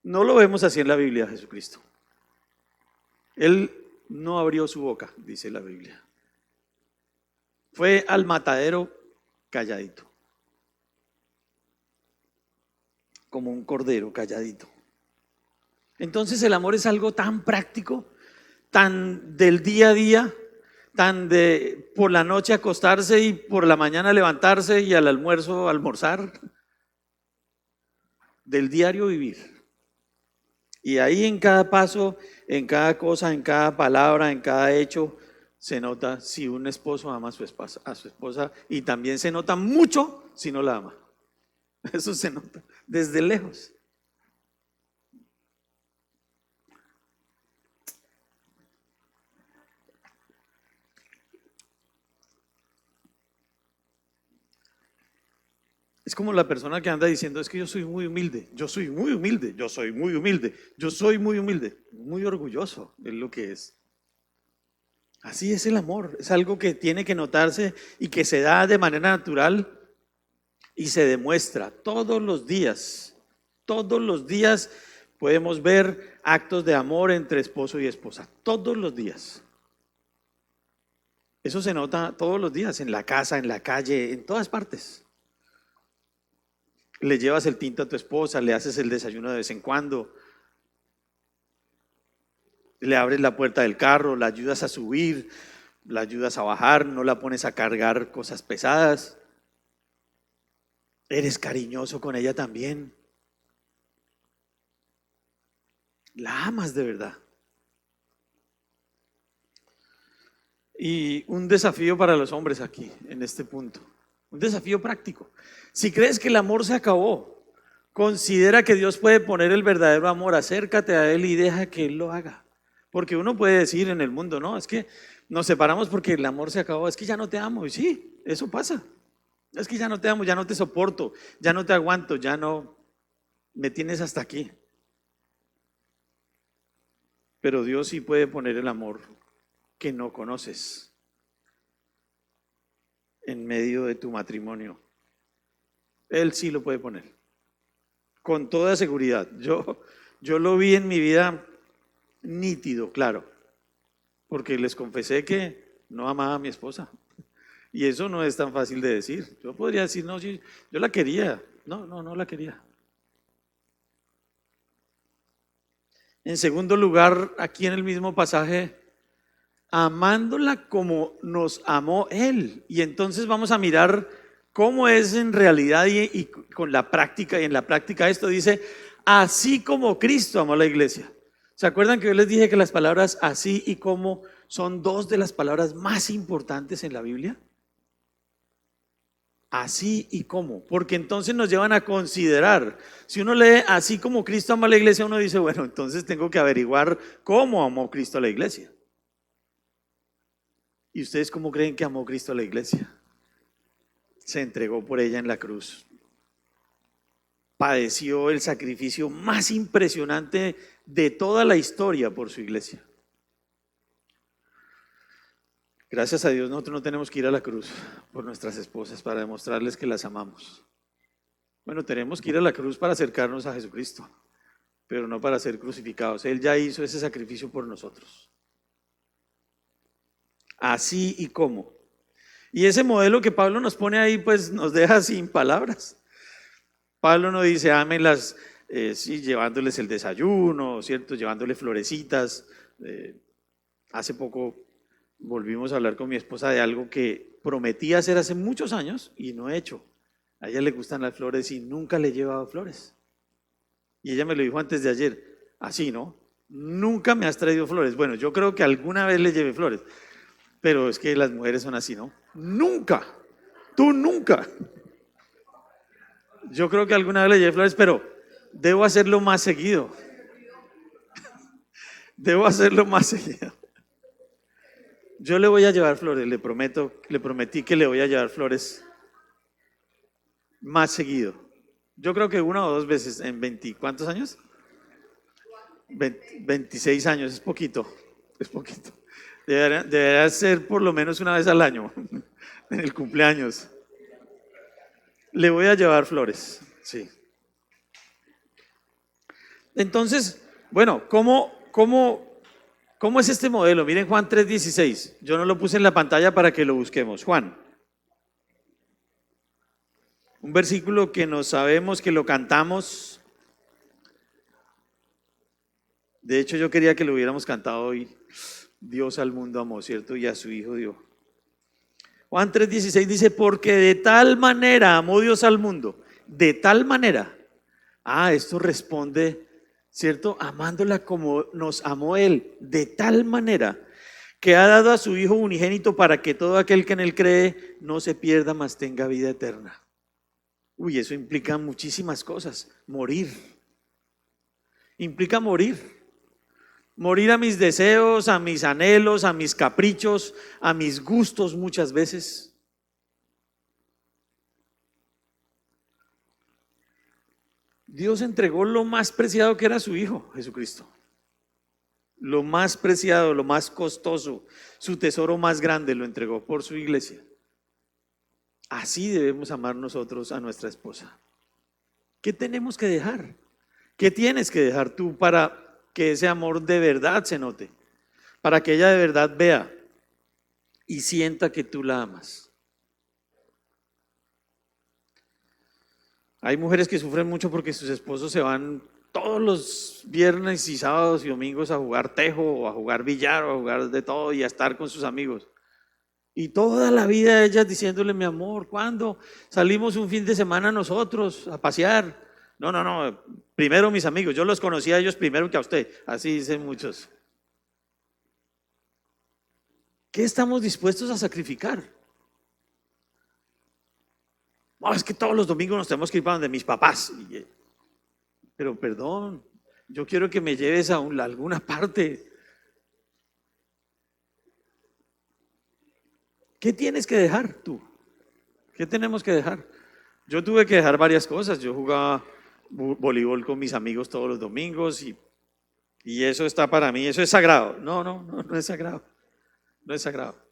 No lo vemos así en la Biblia, Jesucristo. Él no abrió su boca, dice la Biblia. Fue al matadero calladito, como un cordero calladito. Entonces el amor es algo tan práctico, tan del día a día, tan de por la noche acostarse y por la mañana levantarse y al almuerzo almorzar, del diario vivir. Y ahí en cada paso, en cada cosa, en cada palabra, en cada hecho, se nota si un esposo ama a su esposa, y también se nota mucho si no la ama. Eso se nota desde lejos. Es como la persona que anda diciendo, es que yo soy muy humilde, yo soy muy humilde, yo soy muy humilde, yo soy muy humilde, muy orgulloso, es lo que es. Así es el amor, es algo que tiene que notarse y que se da de manera natural y se demuestra todos los días. Todos los días podemos ver actos de amor entre esposo y esposa, todos los días. Eso se nota todos los días, en la casa, en la calle, en todas partes. Le llevas el tinto a tu esposa, le haces el desayuno de vez en cuando, le abres la puerta del carro, la ayudas a subir, la ayudas a bajar, no la pones a cargar cosas pesadas. Eres cariñoso con ella también. La amas de verdad. Y un desafío para los hombres aquí, en este punto. Un desafío práctico. Si crees que el amor se acabó, considera que Dios puede poner el verdadero amor. Acércate a Él y deja que Él lo haga. Porque uno puede decir en el mundo, no, es que nos separamos porque el amor se acabó, es que ya no te amo. Y sí, eso pasa. Es que ya no te amo, ya no te soporto, ya no te aguanto, ya no me tienes hasta aquí. Pero Dios sí puede poner el amor que no conoces en medio de tu matrimonio. Él sí lo puede poner, con toda seguridad. Yo lo vi en mi vida nítido, claro, porque les confesé que no amaba a mi esposa. Y eso no es tan fácil de decir. Yo podría decir, no, sí, yo la quería. No la quería. En segundo lugar, aquí en el mismo pasaje, amándola como nos amó Él. Y entonces vamos a mirar cómo es en realidad y con la práctica. Y en la práctica esto dice, así como Cristo amó a la iglesia. ¿Se acuerdan que yo les dije que las palabras así y como son dos de las palabras más importantes en la Biblia? Así y como, porque entonces nos llevan a considerar. Si uno lee así como Cristo ama a la iglesia, uno dice, bueno, entonces tengo que averiguar cómo amó Cristo a la iglesia. ¿Y ustedes cómo creen que amó Cristo a la iglesia? Se entregó por ella en la cruz. Padeció el sacrificio más impresionante de toda la historia por su iglesia. Gracias a Dios nosotros no tenemos que ir a la cruz por nuestras esposas para demostrarles que las amamos. Bueno, tenemos que ir a la cruz para acercarnos a Jesucristo, pero no para ser crucificados. Él ya hizo ese sacrificio por nosotros. Así y como. Y ese modelo que Pablo nos pone ahí, pues nos deja sin palabras. Pablo no dice, ámenlas, sí, llevándoles el desayuno, ¿cierto? Llevándoles florecitas. Hace poco volvimos a hablar con mi esposa de algo que prometí hacer hace muchos años y no he hecho. A ella le gustan las flores y nunca le he llevado flores. Y ella me lo dijo antes de ayer, así, ¿no? Nunca me has traído flores. Bueno, yo creo que alguna vez le llevé flores, pero es que las mujeres son así, ¿no? Nunca, tú nunca. Yo creo que alguna vez le llevé flores, pero debo hacerlo más seguido. Debo hacerlo más seguido. Yo le voy a llevar flores, le prometo, le prometí que le voy a llevar flores más seguido. Yo creo que una o dos veces en 20, ¿cuántos años? 26 años, es poquito, es poquito. Debería ser por lo menos una vez al año, en el cumpleaños. Le voy a llevar flores, sí. Entonces, bueno, ¿cómo es este modelo? Miren Juan 3:16. Yo no lo puse en la pantalla para que lo busquemos. Juan. Un versículo que no sabemos, que lo cantamos. De hecho, yo quería que lo hubiéramos cantado hoy. Dios al mundo amó, ¿cierto? Y a su Hijo dio. Juan 3:16 dice, porque de tal manera amó Dios al mundo. De tal manera. Esto responde, ¿cierto? Amándola como nos amó Él. De tal manera que ha dado a su Hijo unigénito para que todo aquel que en Él cree no se pierda, mas tenga vida eterna. Eso implica muchísimas cosas. Morir. Implica morir. Morir a mis deseos, a mis anhelos, a mis caprichos, a mis gustos muchas veces. Dios entregó lo más preciado que era su Hijo, Jesucristo. Lo más preciado, lo más costoso, su tesoro más grande lo entregó por su iglesia. Así debemos amar nosotros a nuestra esposa. ¿Qué tenemos que dejar? ¿Qué tienes que dejar tú para que ese amor de verdad se note? Para que ella de verdad vea y sienta que tú la amas. Hay mujeres que sufren mucho porque sus esposos se van todos los viernes y sábados y domingos a jugar tejo o a jugar billar o a jugar de todo y a estar con sus amigos. Y toda la vida ellas diciéndole, mi amor, ¿cuándo salimos un fin de semana nosotros a pasear? No, primero mis amigos, yo los conocí a ellos primero que a usted, así dicen muchos. ¿Qué estamos dispuestos a sacrificar? No, es que todos los domingos nos tenemos que ir para donde mis papás. Pero perdón, yo quiero que me lleves a alguna parte. ¿Qué tienes que dejar tú? ¿Qué tenemos que dejar? Yo tuve que dejar varias cosas. Yo jugaba voleibol con mis amigos todos los domingos y eso está para mí, eso es sagrado. No es sagrado. No es sagrado.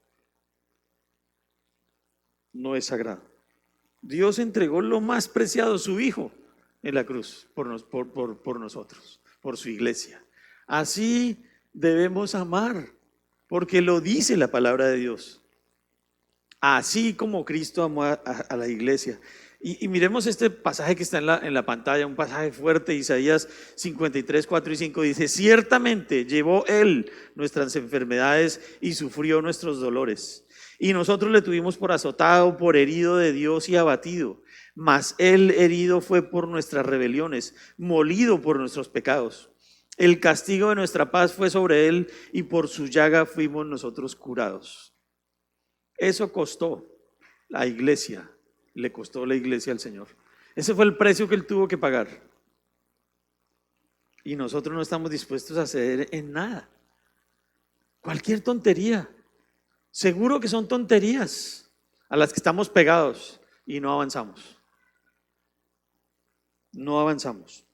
No es sagrado. Dios entregó lo más preciado, su Hijo, en la cruz por nosotros, por su iglesia. Así debemos amar, porque lo dice la palabra de Dios. Así como Cristo amó a la iglesia. Y miremos este pasaje que está en la pantalla, un pasaje fuerte, Isaías 53, 4 y 5 dice, ciertamente llevó Él nuestras enfermedades y sufrió nuestros dolores. Y nosotros le tuvimos por azotado, por herido de Dios y abatido. Mas Él herido fue por nuestras rebeliones, molido por nuestros pecados. El castigo de nuestra paz fue sobre Él y por su llaga fuimos nosotros curados. Eso costó la iglesia, le costó la iglesia al Señor. Ese fue el precio que Él tuvo que pagar. Y nosotros no estamos dispuestos a ceder en nada. Cualquier tontería. Seguro que son tonterías a las que estamos pegados y no avanzamos. No avanzamos.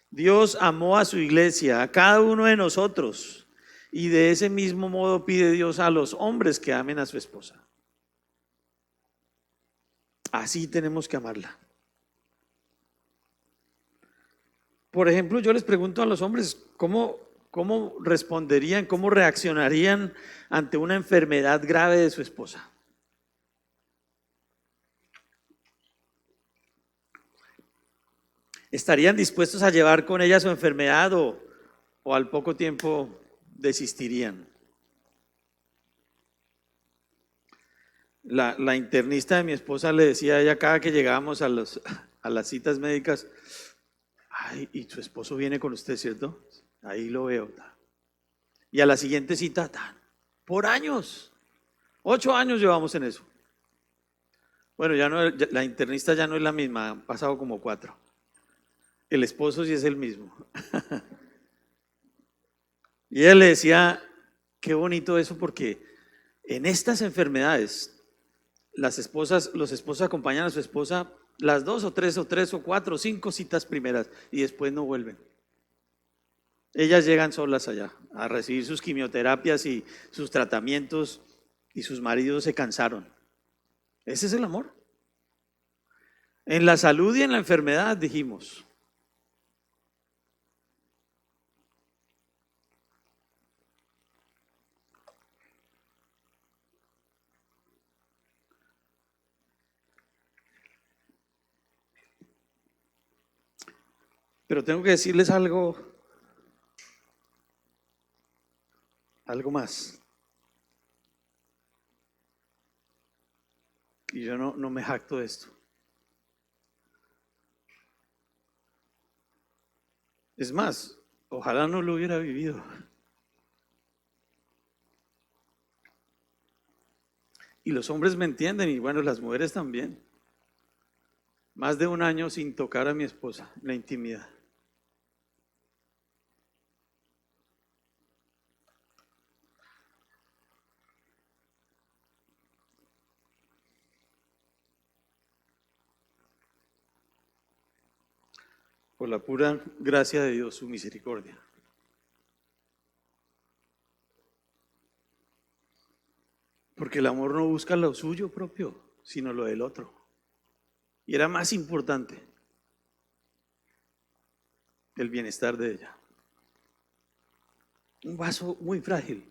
Dios amó a su iglesia, a cada uno de nosotros, y de ese mismo modo pide Dios a los hombres que amen a su esposa. Así tenemos que amarla. Por ejemplo, yo les pregunto a los hombres, ¿cómo responderían, cómo reaccionarían ante una enfermedad grave de su esposa? ¿Estarían dispuestos a llevar con ella su enfermedad o al poco tiempo desistirían? La internista de mi esposa le decía a ella cada que llegábamos a las citas médicas: ay, y su esposo viene con usted, ¿cierto? Ahí lo veo. Y a la siguiente cita, por años, 8 años llevamos en eso. Bueno, la internista ya no es la misma, han pasado como 4. El esposo sí es el mismo. Y ella le decía, qué bonito eso, porque en estas enfermedades los esposos acompañan a su esposa las 2 o 3 o 4 o 5 citas primeras y después no vuelven. Ellas llegan solas allá a recibir sus quimioterapias y sus tratamientos y sus maridos se cansaron. Ese es el amor. En la salud y en la enfermedad, dijimos. Pero tengo que decirles algo más. Y yo no me jacto de esto. Es más, ojalá no lo hubiera vivido. Y los hombres me entienden, y bueno, las mujeres también. Más de 1 año sin tocar a mi esposa, en la intimidad. Por la pura gracia de Dios, su misericordia. Porque el amor no busca lo suyo propio, sino lo del otro. Y era más importante el bienestar de ella. Un vaso muy frágil,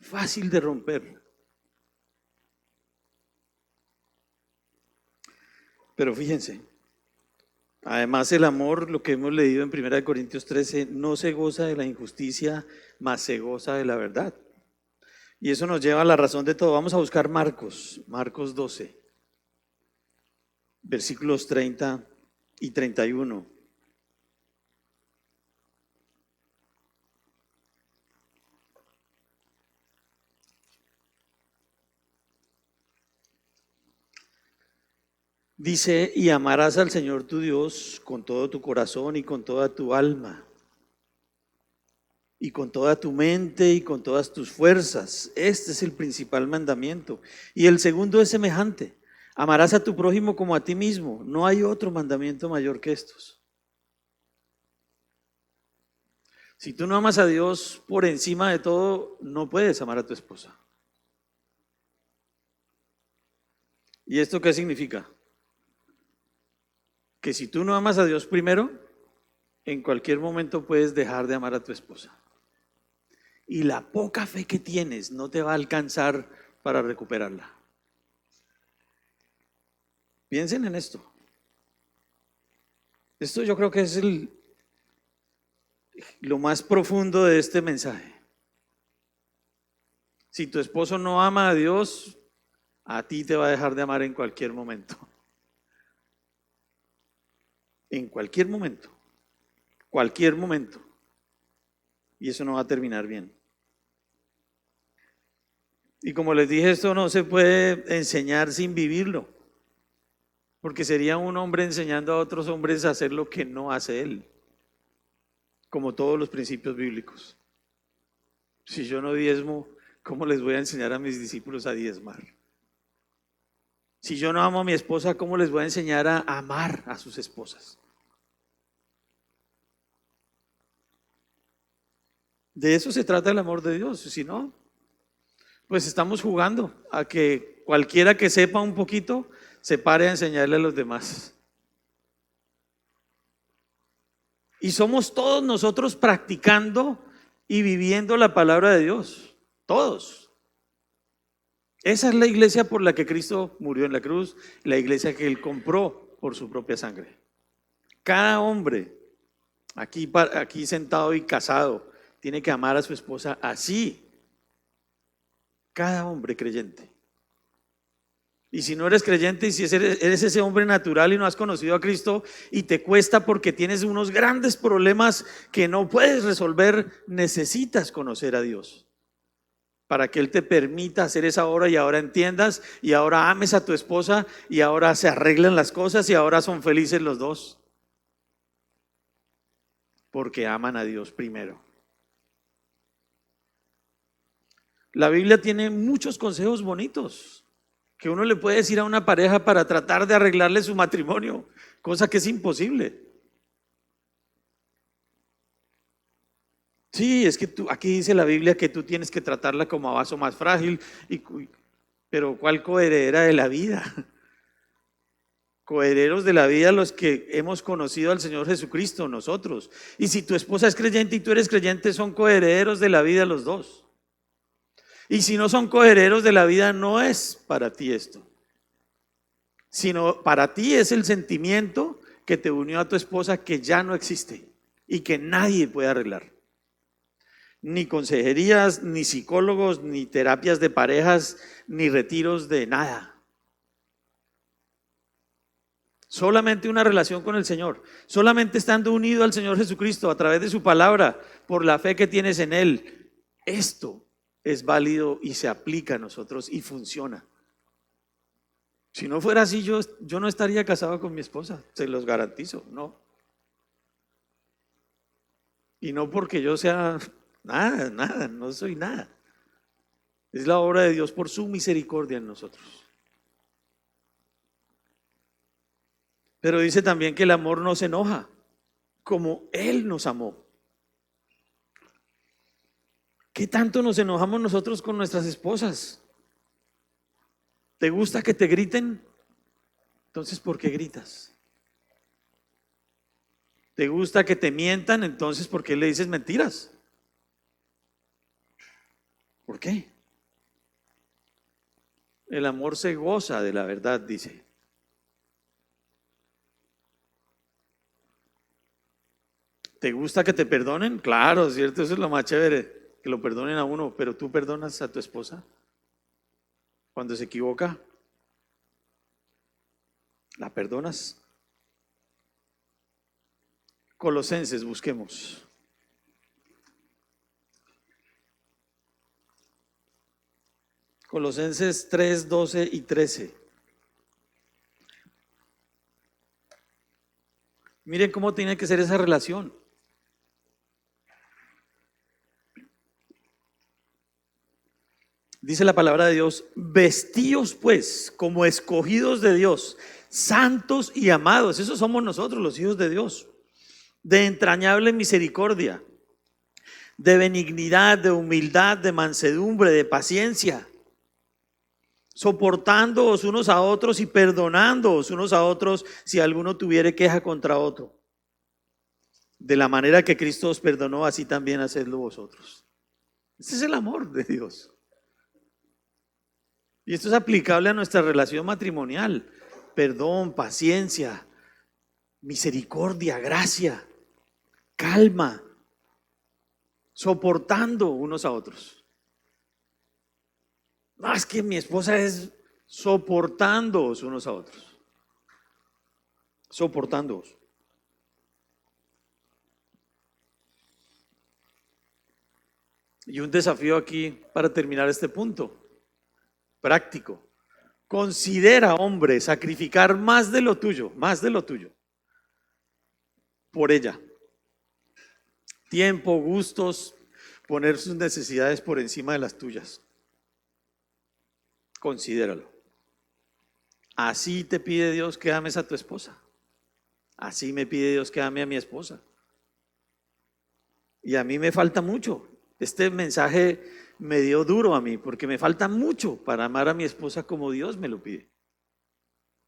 fácil de romper. Pero fíjense, además el amor, lo que hemos leído en 1 Corintios 13, no se goza de la injusticia, mas se goza de la verdad. Y eso nos lleva a la razón de todo. Vamos a buscar Marcos 12, versículos 30 y 31. Dice, y amarás al Señor tu Dios con todo tu corazón y con toda tu alma y con toda tu mente y con todas tus fuerzas. Este es el principal mandamiento. Y el segundo es semejante. Amarás a tu prójimo como a ti mismo. No hay otro mandamiento mayor que estos. Si tú no amas a Dios por encima de todo, no puedes amar a tu esposa. ¿Y esto qué significa? Que si tú no amas a Dios primero, en cualquier momento puedes dejar de amar a tu esposa. Y la poca fe que tienes no te va a alcanzar para recuperarla. Piensen en esto. Esto yo creo que es lo más profundo de este mensaje. Si tu esposo no ama a Dios, a ti te va a dejar de amar en cualquier momento. En cualquier momento. Cualquier momento. Y eso no va a terminar bien. Y como les dije, esto no se puede enseñar sin vivirlo. Porque sería un hombre enseñando a otros hombres a hacer lo que no hace él. Como todos los principios bíblicos. Si yo no diezmo, ¿cómo les voy a enseñar a mis discípulos a diezmar? Si yo no amo a mi esposa, ¿cómo les voy a enseñar a amar a sus esposas? De eso se trata el amor de Dios. Si no, pues estamos jugando a que cualquiera que sepa un poquito se pare a enseñarle a los demás. Y somos todos nosotros practicando y viviendo la palabra de Dios. Todos. Esa es la iglesia por la que Cristo murió en la cruz, la iglesia que Él compró por su propia sangre. Cada hombre aquí sentado y casado tiene que amar a su esposa así. Cada hombre creyente. Y si no eres creyente y si eres ese hombre natural y no has conocido a Cristo y te cuesta porque tienes unos grandes problemas que no puedes resolver, necesitas conocer a Dios para que Él te permita hacer esa obra y ahora entiendas y ahora ames a tu esposa y ahora se arreglan las cosas y ahora son felices los dos. Porque aman a Dios primero. La Biblia tiene muchos consejos bonitos que uno le puede decir a una pareja para tratar de arreglarle su matrimonio, cosa que es imposible. Sí, es que aquí dice la Biblia que tú tienes que tratarla como a vaso más frágil, pero ¿cuál coheredera de la vida? Coherederos de la vida los que hemos conocido al Señor Jesucristo, nosotros. Y si tu esposa es creyente y tú eres creyente, son coherederos de la vida los dos. Y si no son coherederos de la vida, no es para ti esto, sino para ti es el sentimiento que te unió a tu esposa que ya no existe y que nadie puede arreglar. Ni consejerías, ni psicólogos, ni terapias de parejas, ni retiros de nada. Solamente una relación con el Señor, solamente estando unido al Señor Jesucristo a través de su palabra, por la fe que tienes en Él. Esto es válido y se aplica a nosotros y funciona. Si no fuera así, yo no estaría casado con mi esposa, se los garantizo, no. Y no porque yo sea nada, no soy nada. Es la obra de Dios por su misericordia en nosotros. Pero dice también que el amor no se enoja, como Él nos amó. ¿Qué tanto nos enojamos nosotros con nuestras esposas? ¿Te gusta que te griten? Entonces, ¿por qué gritas? ¿Te gusta que te mientan? Entonces, ¿por qué le dices mentiras? ¿Por qué? El amor se goza de la verdad, dice. ¿Te gusta que te perdonen? Claro, ¿cierto? Eso es lo más chévere, que lo perdonen a uno, pero ¿tú perdonas a tu esposa cuando se equivoca? ¿La perdonas? Colosenses, busquemos. Colosenses 3, 12 y 13. Miren cómo tiene que ser esa relación. Dice la palabra de Dios: vestíos pues como escogidos de Dios, santos y amados. Esos somos nosotros, los hijos de Dios. De entrañable misericordia, de benignidad, de humildad, de mansedumbre, de paciencia, soportándoos unos a otros y perdonándoos unos a otros si alguno tuviere queja contra otro. De la manera que Cristo os perdonó, así también hacedlo vosotros. Este es el amor de Dios. Y esto es aplicable a nuestra relación matrimonial. Perdón, paciencia, misericordia, gracia, calma, soportando unos a otros. No, es que mi esposa es soportándoos unos a otros. Soportándoos. Y un desafío aquí para terminar este punto, práctico. Considera, hombre, sacrificar más de lo tuyo, por ella. Tiempo, gustos, poner sus necesidades por encima de las tuyas. Considéralo. Así te pide Dios que ames a tu esposa. Así me pide Dios que ame a mi esposa. Y a mí me falta mucho. Este mensaje me dio duro a mí porque me falta mucho para amar a mi esposa como Dios me lo pide.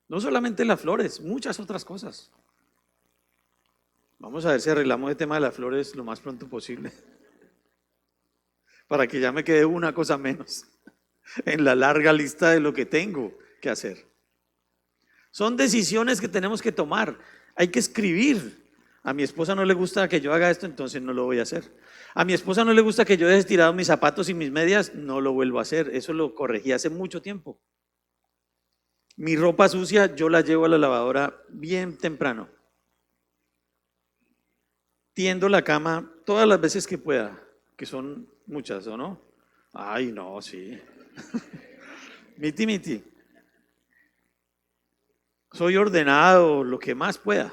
No solamente las flores, muchas otras cosas. Vamos a ver si arreglamos el tema de las flores lo más pronto posible, para que ya me quede una cosa menos en la larga lista de lo que tengo que hacer. Son decisiones que tenemos que tomar. Hay que escribir. A mi esposa no le gusta que yo haga esto, entonces no lo voy a hacer. A mi esposa no le gusta que yo deje tirado mis zapatos y mis medias, no lo vuelvo a hacer. Eso lo corregí hace mucho tiempo. Mi ropa sucia yo la llevo a la lavadora bien temprano. Tiendo la cama todas las veces que pueda, que son muchas, ¿o no? Ay, no, sí. Miti, miti. Soy ordenado, lo que más pueda.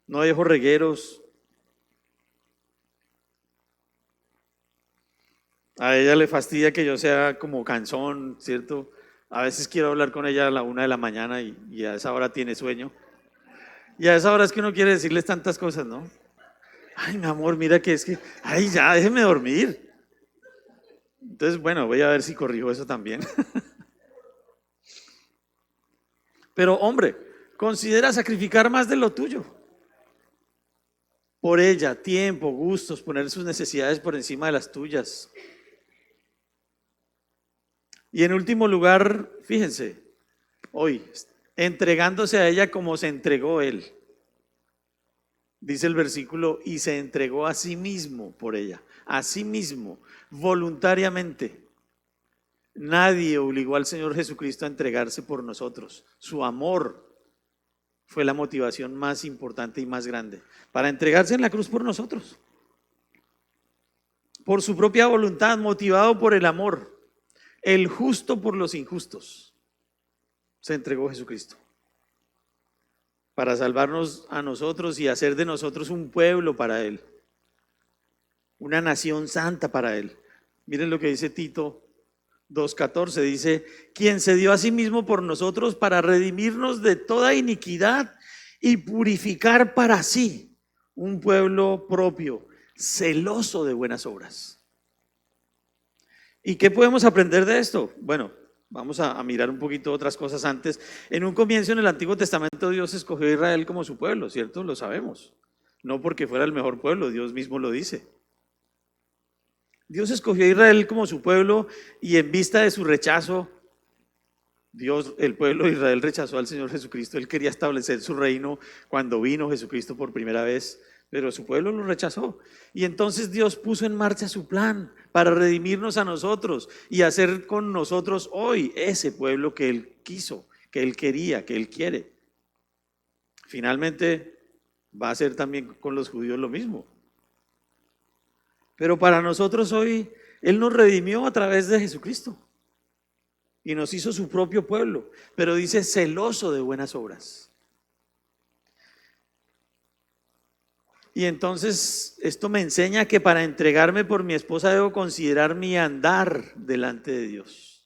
No dejo regueros. A ella le fastidia que yo sea como cansón, ¿cierto? A veces quiero hablar con ella a la 1 de la mañana y a esa hora tiene sueño. Y a esa hora es que uno quiere decirles tantas cosas, ¿no? Ay, mi amor, mira que es que, ay, ya, déjeme dormir. Entonces, bueno, voy a ver si corrijo eso también. Pero, hombre, considera sacrificar más de lo tuyo. Por ella, tiempo, gustos, poner sus necesidades por encima de las tuyas. Y en último lugar, fíjense, hoy, entregándose a ella como se entregó él. Dice el versículo, y se entregó a sí mismo por ella, a sí mismo, voluntariamente. Nadie obligó al Señor Jesucristo a entregarse por nosotros. Su amor fue la motivación más importante y más grande para entregarse en la cruz por nosotros. Por su propia voluntad, motivado por el amor, el justo por los injustos, se entregó Jesucristo para salvarnos a nosotros y hacer de nosotros un pueblo para Él, una nación santa para Él. Miren lo que dice Tito 2:14, dice, quien se dio a sí mismo por nosotros para redimirnos de toda iniquidad y purificar para sí un pueblo propio, celoso de buenas obras. ¿Y qué podemos aprender de esto? Bueno, vamos a mirar un poquito otras cosas antes. En un comienzo en el Antiguo Testamento Dios escogió a Israel como su pueblo, ¿cierto? Lo sabemos. No porque fuera el mejor pueblo, Dios mismo lo dice. Dios escogió a Israel como su pueblo y en vista de su rechazo, el pueblo de Israel rechazó al Señor Jesucristo. Él quería establecer su reino cuando vino Jesucristo por primera vez, pero su pueblo lo rechazó. Y entonces Dios puso en marcha su plan para redimirnos a nosotros y hacer con nosotros hoy ese pueblo que Él quiso, que Él quería, que Él quiere. Finalmente va a ser también con los judíos lo mismo. Pero para nosotros hoy, Él nos redimió a través de Jesucristo y nos hizo su propio pueblo, pero dice celoso de buenas obras. Y entonces esto me enseña que para entregarme por mi esposa debo considerar mi andar delante de Dios.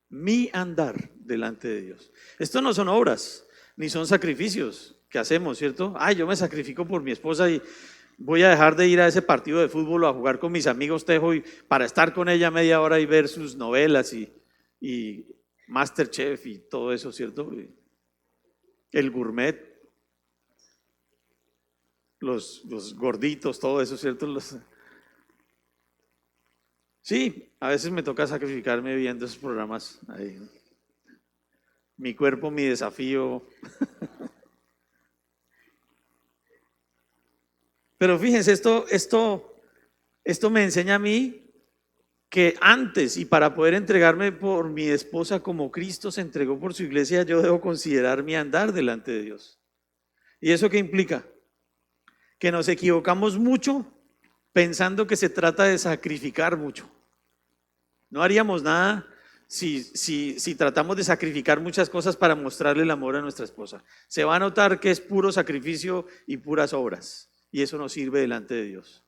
Mi andar delante de Dios. Esto no son obras, ni son sacrificios que hacemos, ¿cierto? Ay, yo me sacrifico por mi esposa y voy a dejar de ir a ese partido de fútbol o a jugar con mis amigos tejo para estar con ella media hora y ver sus novelas y Masterchef y todo eso, ¿cierto? El gourmet, los gorditos, todo eso, ¿cierto? Sí, a veces me toca sacrificarme viendo esos programas ahí. Mi cuerpo, mi desafío. Pero fíjense, esto me enseña a mí que antes y para poder entregarme por mi esposa como Cristo se entregó por su iglesia, yo debo considerar mi andar delante de Dios. ¿Y eso qué implica? Que nos equivocamos mucho pensando que se trata de sacrificar mucho. No haríamos nada si tratamos de sacrificar muchas cosas para mostrarle el amor a nuestra esposa. Se va a notar que es puro sacrificio y puras obras, y eso no sirve delante de Dios.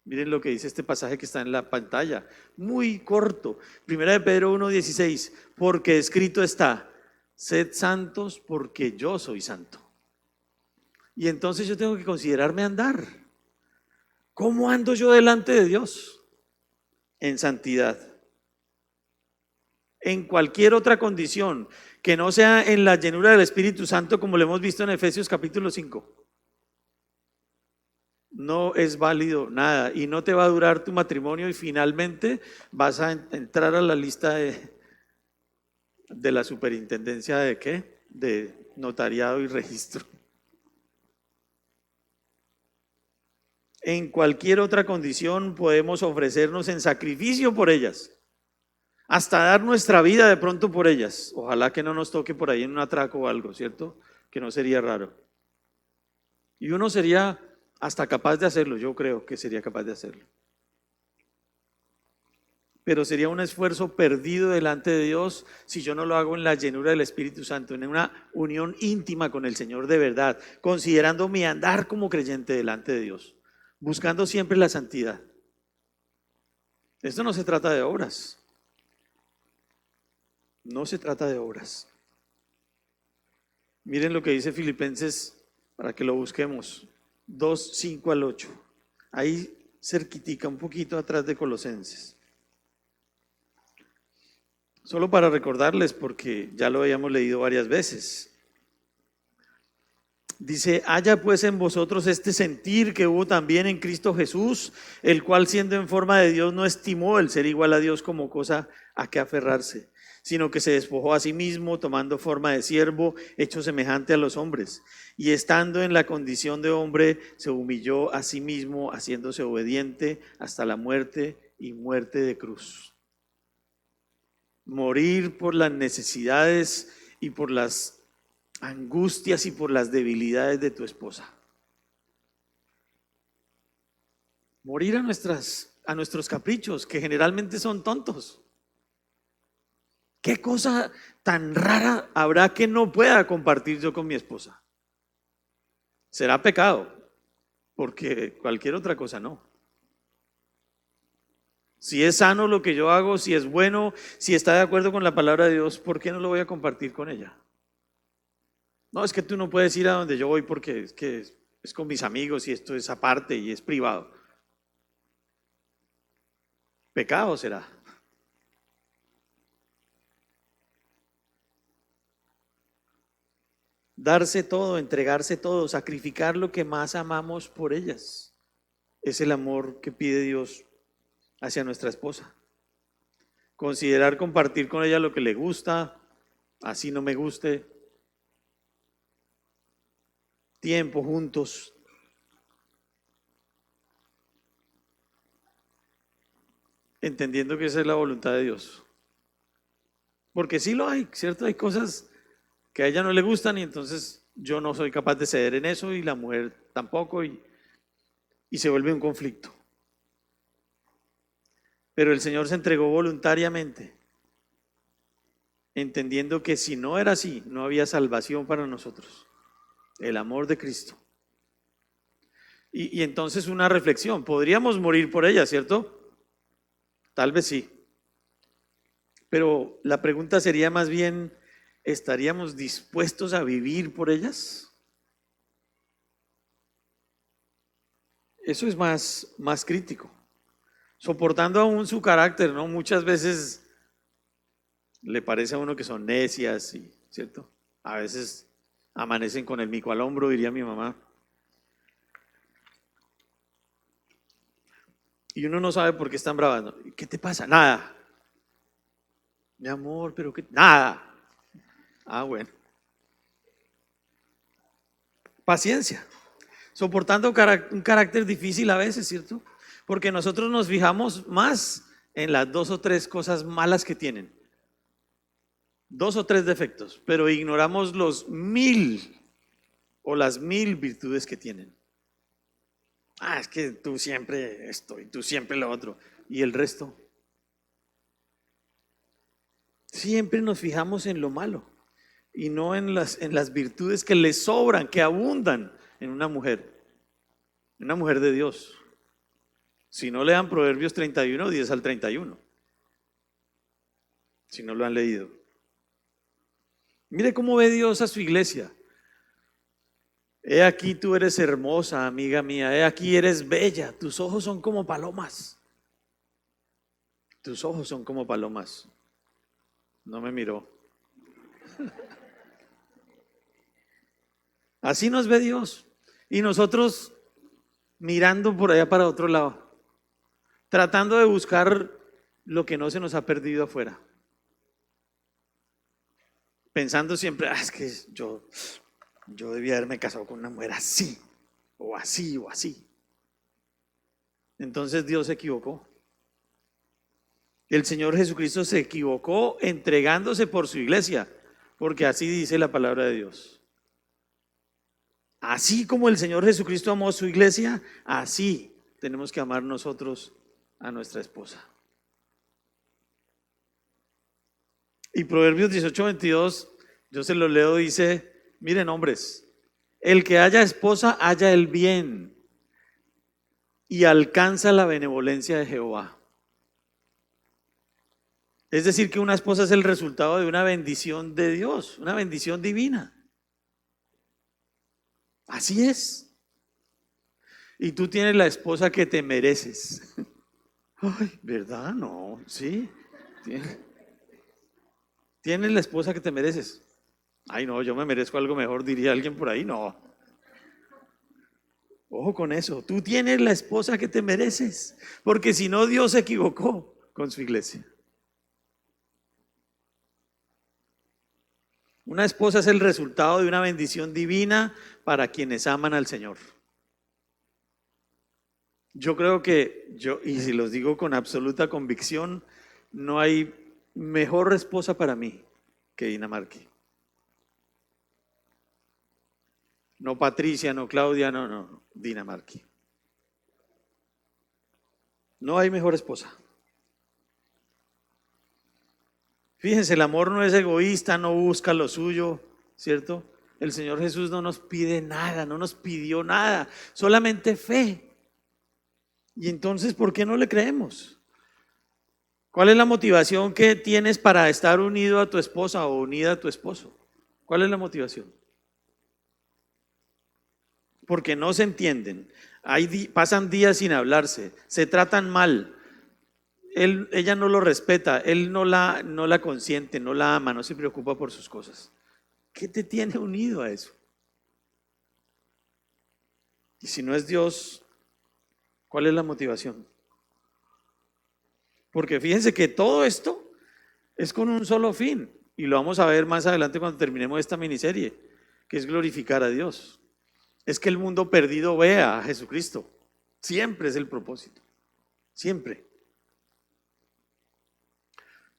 Miren lo que dice este pasaje que está en la pantalla, muy corto. Primera de Pedro 1:16, porque escrito está, sed santos porque yo soy santo. Y entonces yo tengo que considerarme andar. ¿Cómo ando yo delante de Dios? En santidad. en cualquier otra condición que no sea en la llenura del Espíritu Santo, como lo hemos visto en Efesios capítulo 5, no es válido nada y no te va a durar tu matrimonio y finalmente vas a entrar a la lista de la superintendencia de ¿qué? De notariado y registro. En cualquier otra condición podemos ofrecernos en sacrificio por ellas, hasta dar nuestra vida de pronto por ellas. Ojalá que no nos toque por ahí en un atraco o algo, ¿cierto? Que no sería raro. Y uno sería hasta capaz de hacerlo, yo creo que sería capaz de hacerlo. Pero sería un esfuerzo perdido delante de Dios si yo no lo hago en la llenura del Espíritu Santo, en una unión íntima con el Señor de verdad, considerando mi andar como creyente delante de Dios, buscando siempre la santidad. Esto no se trata de obras. No se trata de obras. Miren lo que dice Filipenses para que lo busquemos. 2, 5 al 8. Ahí cerquitica, un poquito atrás de Colosenses. Solo para recordarles, porque ya lo habíamos leído varias veces. Dice, haya pues en vosotros este sentir que hubo también en Cristo Jesús, el cual siendo en forma de Dios no estimó el ser igual a Dios como cosa a que aferrarse, sino que se despojó a sí mismo, tomando forma de siervo, hecho semejante a los hombres. Y estando en la condición de hombre, se humilló a sí mismo, haciéndose obediente hasta la muerte y muerte de cruz. Morir por las necesidades y por las angustias y por las debilidades de tu esposa. Morir a nuestros caprichos, que generalmente son tontos. ¿Qué cosa tan rara habrá que no pueda compartir yo con mi esposa? Será pecado, porque cualquier otra cosa no. Si es sano lo que yo hago, si es bueno, si está de acuerdo con la palabra de Dios, ¿por qué no lo voy a compartir con ella? No, es que tú no puedes ir a donde yo voy porque es que es con mis amigos y esto es aparte y es privado. Pecado será. Darse todo, entregarse todo, sacrificar lo que más amamos por ellas. Es el amor que pide Dios hacia nuestra esposa. Considerar compartir con ella lo que le gusta, así no me guste. Tiempo juntos. Entendiendo que esa es la voluntad de Dios. Porque sí lo hay, ¿cierto? Hay cosas que a ella no le gustan y entonces yo no soy capaz de ceder en eso y la mujer tampoco y se vuelve un conflicto. Pero el Señor se entregó voluntariamente, entendiendo que si no era así, no había salvación para nosotros. El amor de Cristo. Y entonces una reflexión, podríamos morir por ella, ¿cierto? Tal vez sí. Pero la pregunta sería más bien, ¿estaríamos dispuestos a vivir por ellas? Eso es más crítico. Soportando aún su carácter, ¿no? Muchas veces le parece a uno que son necias, ¿cierto? A veces amanecen con el mico al hombro, diría mi mamá. Y uno no sabe por qué están bravas, ¿no? ¿Qué te pasa? Nada. Mi amor, pero ¿qué? Nada. Ah, bueno. Paciencia. Soportando un carácter difícil a veces, ¿cierto? Porque nosotros nos fijamos más en las 2 o 3 cosas malas que tienen. 2 o 3 defectos, pero ignoramos los 1000 o las 1000 virtudes que tienen. Ah, es que tú siempre esto y tú siempre lo otro. ¿Y el resto? Siempre nos fijamos en lo malo y no en las virtudes que le sobran, que abundan en una mujer de Dios. Si no lean Proverbios 31, 10 al 31, si no lo han leído. Mire cómo ve Dios a su iglesia. He aquí tú eres hermosa, amiga mía, he aquí eres bella, tus ojos son como palomas. Tus ojos son como palomas. No me miró. Así nos ve Dios. Y nosotros mirando por allá para otro lado, tratando de buscar lo que no se nos ha perdido afuera. Pensando siempre, es que yo debía haberme casado con una mujer así, o así, o así. Entonces Dios se equivocó. El Señor Jesucristo se equivocó entregándose por su iglesia, porque así dice la palabra de Dios. Así como el Señor Jesucristo amó a su iglesia, así tenemos que amar nosotros a nuestra esposa. Y Proverbios 18:22, yo se lo leo, dice, miren hombres, el que haya esposa halla el bien y alcanza la benevolencia de Jehová. Es decir, que una esposa es el resultado de una bendición de Dios, una bendición divina. Así es. Y tú tienes la esposa que te mereces. Ay, ¿verdad? No, sí. Tienes la esposa que te mereces. Ay, no, yo me merezco algo mejor, diría alguien por ahí. No. Ojo con eso. Tú tienes la esposa que te mereces. Porque si no, Dios se equivocó con su iglesia. Una esposa es el resultado de una bendición divina para quienes aman al Señor. Yo creo que y si los digo con absoluta convicción, no hay mejor esposa para mí que Dinamarca. No Patricia, no Claudia, no, Dinamarca. No hay mejor esposa. Fíjense, el amor no es egoísta, no busca lo suyo, ¿cierto? El Señor Jesús no nos pide nada, no nos pidió nada, solamente fe. Y entonces, ¿por qué no le creemos? ¿Cuál es la motivación que tienes para estar unido a tu esposa o unida a tu esposo? ¿Cuál es la motivación? Porque no se entienden, pasan días sin hablarse, se tratan mal. Ella no lo respeta, él no la consiente, no la ama, no se preocupa por sus cosas. ¿Qué te tiene unido a eso? Y si no es Dios, ¿cuál es la motivación? Porque fíjense que todo esto es con un solo fin, y lo vamos a ver más adelante cuando terminemos esta miniserie, que es glorificar a Dios. Es que el mundo perdido vea a Jesucristo. Siempre es el propósito, siempre.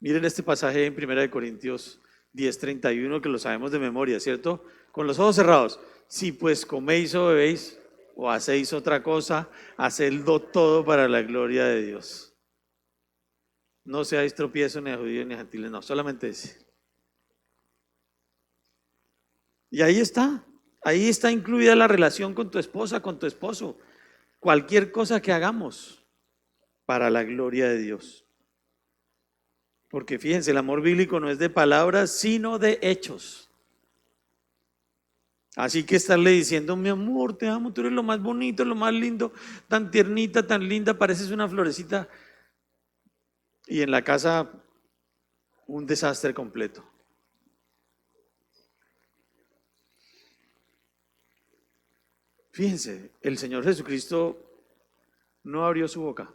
Miren este pasaje en 1 Corintios 10:31, que lo sabemos de memoria, ¿cierto? Con los ojos cerrados. Si pues coméis o bebéis o hacéis otra cosa, hacedlo todo para la gloria de Dios. No seáis tropiezo ni a judíos ni a gentiles, no, solamente ese. Y ahí está incluida la relación con tu esposa, con tu esposo. Cualquier cosa que hagamos para la gloria de Dios. Porque fíjense, el amor bíblico no es de palabras, sino de hechos. Así que estarle diciendo, mi amor, te amo, tú eres lo más bonito, lo más lindo, tan tiernita, tan linda, pareces una florecita. Y en la casa, un desastre completo. Fíjense, el Señor Jesucristo no abrió su boca.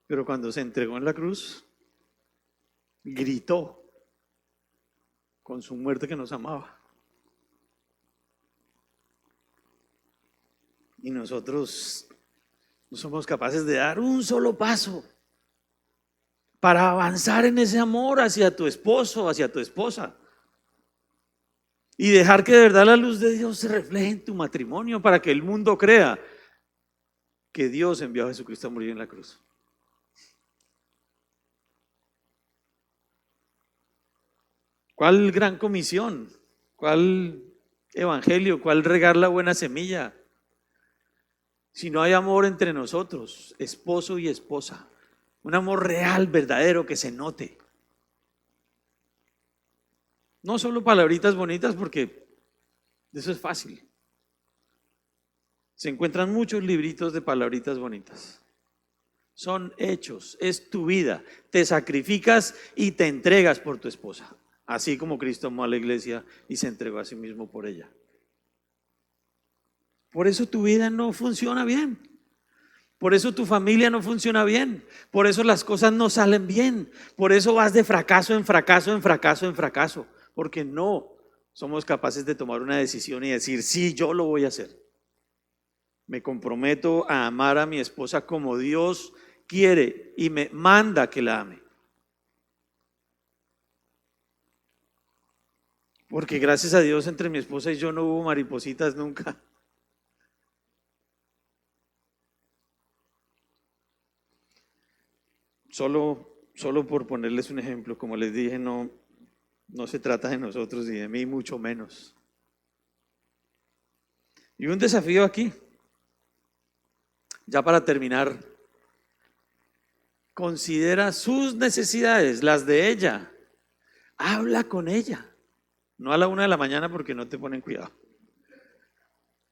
Pero cuando se entregó en la cruz, gritó con su muerte que nos amaba. Y nosotros no somos capaces de dar un solo paso para avanzar en ese amor hacia tu esposo, hacia tu esposa. Y dejar que de verdad la luz de Dios se refleje en tu matrimonio para que el mundo crea que Dios envió a Jesucristo a morir en la cruz. ¿Cuál gran comisión? ¿Cuál evangelio? ¿Cuál regar la buena semilla? Si no hay amor entre nosotros, esposo y esposa, un amor real, verdadero, que se note. No solo palabritas bonitas, porque eso es fácil. se encuentran muchos libritos de palabritas bonitas. Son hechos, es tu vida. Te sacrificas y te entregas por tu esposa, así como Cristo amó a la iglesia y se entregó a sí mismo por ella. Por eso tu vida no funciona bien. Por eso tu familia no funciona bien. Por eso las cosas no salen bien. Por eso vas de fracaso en fracaso, en fracaso, en fracaso. Porque no somos capaces de tomar una decisión y decir, sí, yo lo voy a hacer. Me comprometo a amar a mi esposa como Dios quiere y me manda que la ame. Porque gracias a Dios entre mi esposa y yo no hubo maripositas nunca. Solo por ponerles un ejemplo, como les dije, no se trata de nosotros y de mí, mucho menos. Y un desafío aquí, ya para terminar, considera sus necesidades, las de ella. Habla con ella, no a la 1 de la mañana porque no te ponen cuidado.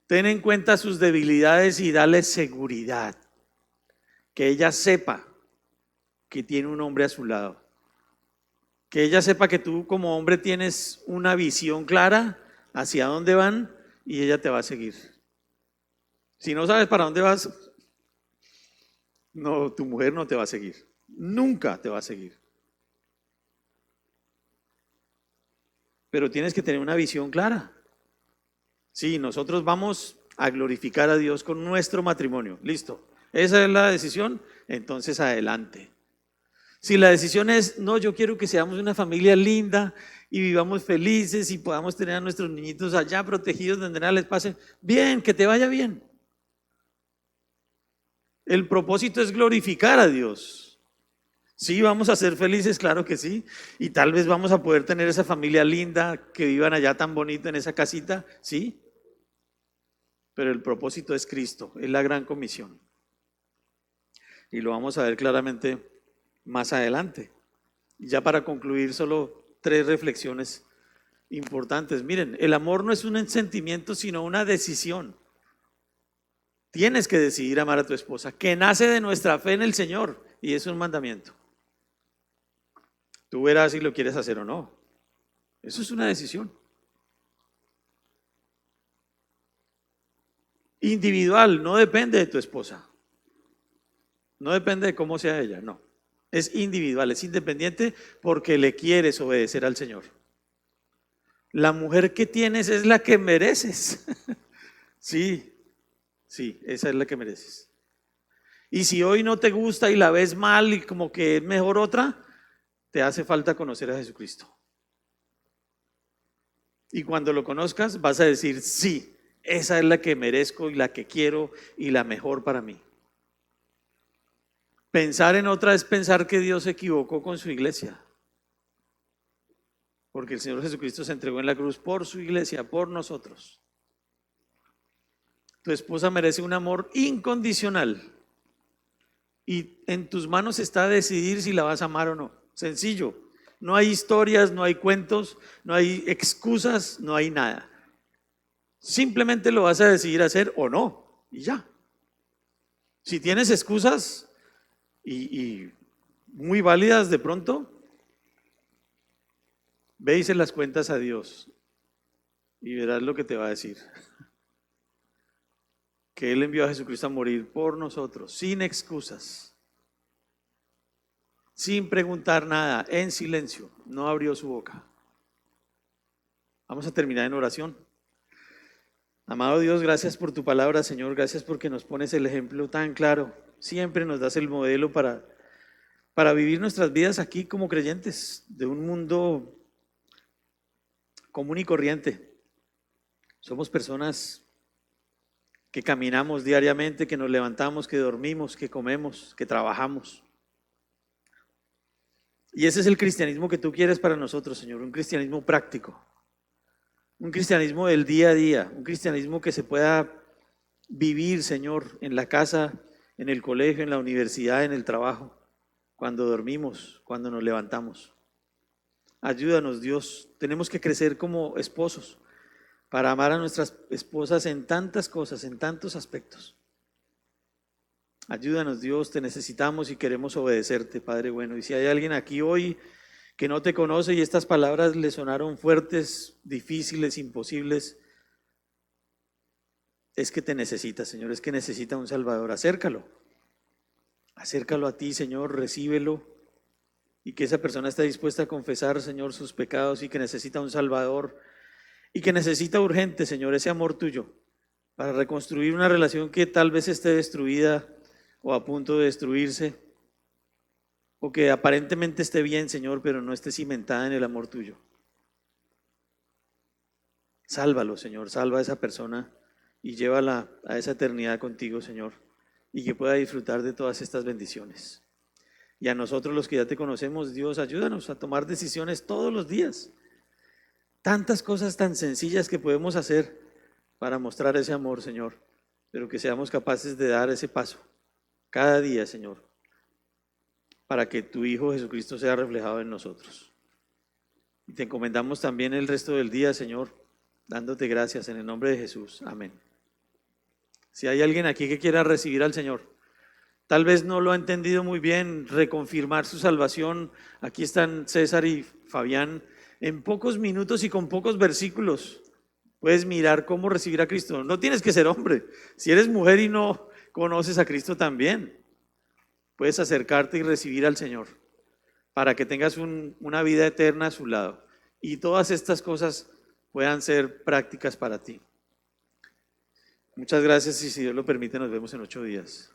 Ten en cuenta sus debilidades y dale seguridad, que ella sepa que tiene un hombre a su lado. Que ella sepa que tú como hombre tienes una visión clara hacia dónde van y ella te va a seguir. Si no sabes para dónde vas, no, tu mujer no te va a seguir. Nunca te va a seguir. Pero tienes que tener una visión clara. Sí, nosotros vamos a glorificar a Dios con nuestro matrimonio. Listo. Esa es la decisión. Entonces adelante. Si la decisión es, no, yo quiero que seamos una familia linda y vivamos felices y podamos tener a nuestros niñitos allá protegidos donde nada les pase, bien, que te vaya bien. El propósito es glorificar a Dios. Sí, vamos a ser felices, claro que sí. Y tal vez vamos a poder tener esa familia linda, que vivan allá tan bonito en esa casita, sí. Pero el propósito es Cristo, es la gran comisión. Y lo vamos a ver claramente más adelante. Ya para concluir, solo 3 reflexiones importantes. Miren, el amor no es un sentimiento, sino una decisión. Tienes que decidir amar a tu esposa, que nace de nuestra fe en el Señor, y es un mandamiento. Tú verás si lo quieres hacer o no. Eso es una decisión. Individual, no depende de tu esposa. No depende de cómo sea ella, no. Es individual, es independiente porque le quieres obedecer al Señor. La mujer que tienes es la que mereces. Sí, esa es la que mereces. Y si hoy no te gusta y la ves mal y como que es mejor otra, te hace falta conocer a Jesucristo. Y cuando lo conozcas vas a decir, sí, esa es la que merezco y la que quiero y la mejor para mí. Pensar en otra es pensar que Dios se equivocó con su iglesia. Porque el Señor Jesucristo se entregó en la cruz por su iglesia, por nosotros. Tu esposa merece un amor incondicional. Y en tus manos está decidir si la vas a amar o no. Sencillo. No hay historias, no hay cuentos, no hay excusas, no hay nada. Simplemente lo vas a decidir hacer o no. Y ya. Si tienes excusas y muy válidas de pronto, ve y se las cuentas a Dios y verás lo que te va a decir. Que Él envió a Jesucristo a morir por nosotros, sin excusas, sin preguntar nada, en silencio, no abrió su boca. Vamos a terminar en oración. Amado Dios, gracias por tu palabra, Señor, gracias porque nos pones el ejemplo tan claro. Siempre nos das el modelo para vivir nuestras vidas aquí como creyentes de un mundo común y corriente. Somos personas que caminamos diariamente, que nos levantamos, que dormimos, que comemos, que trabajamos. Y ese es el cristianismo que tú quieres para nosotros, Señor, un cristianismo práctico, un cristianismo del día a día, un cristianismo que se pueda vivir, Señor, en la casa, en el colegio, en la universidad, en el trabajo, cuando dormimos, cuando nos levantamos. Ayúdanos, Dios, tenemos que crecer como esposos para amar a nuestras esposas en tantas cosas, en tantos aspectos. Ayúdanos, Dios, te necesitamos y queremos obedecerte, Padre bueno. Y si hay alguien aquí hoy que no te conoce y estas palabras le sonaron fuertes, difíciles, imposibles, es que te necesita, Señor, es que necesita un Salvador. Acércalo a ti, Señor, recíbelo, y que esa persona esté dispuesta a confesar, Señor, sus pecados y que necesita un Salvador y que necesita urgente, Señor, ese amor tuyo para reconstruir una relación que tal vez esté destruida o a punto de destruirse, o que aparentemente esté bien, Señor, pero no esté cimentada en el amor tuyo. Sálvalo, Señor, salva a esa persona y llévala a esa eternidad contigo, Señor, y que pueda disfrutar de todas estas bendiciones. Y a nosotros los que ya te conocemos, Dios, ayúdanos a tomar decisiones todos los días. Tantas cosas tan sencillas que podemos hacer para mostrar ese amor, Señor, pero que seamos capaces de dar ese paso cada día, Señor, para que tu Hijo Jesucristo sea reflejado en nosotros. Y te encomendamos también el resto del día, Señor, dándote gracias en el nombre de Jesús. Amén. Si hay alguien aquí que quiera recibir al Señor, tal vez no lo ha entendido muy bien, reconfirmar su salvación, aquí están César y Fabián, en pocos minutos y con pocos versículos puedes mirar cómo recibir a Cristo. No tienes que ser hombre, si eres mujer y no conoces a Cristo también, puedes acercarte y recibir al Señor para que tengas una vida eterna a su lado y todas estas cosas puedan ser prácticas para ti. Muchas gracias y si Dios lo permite nos vemos en 8 días.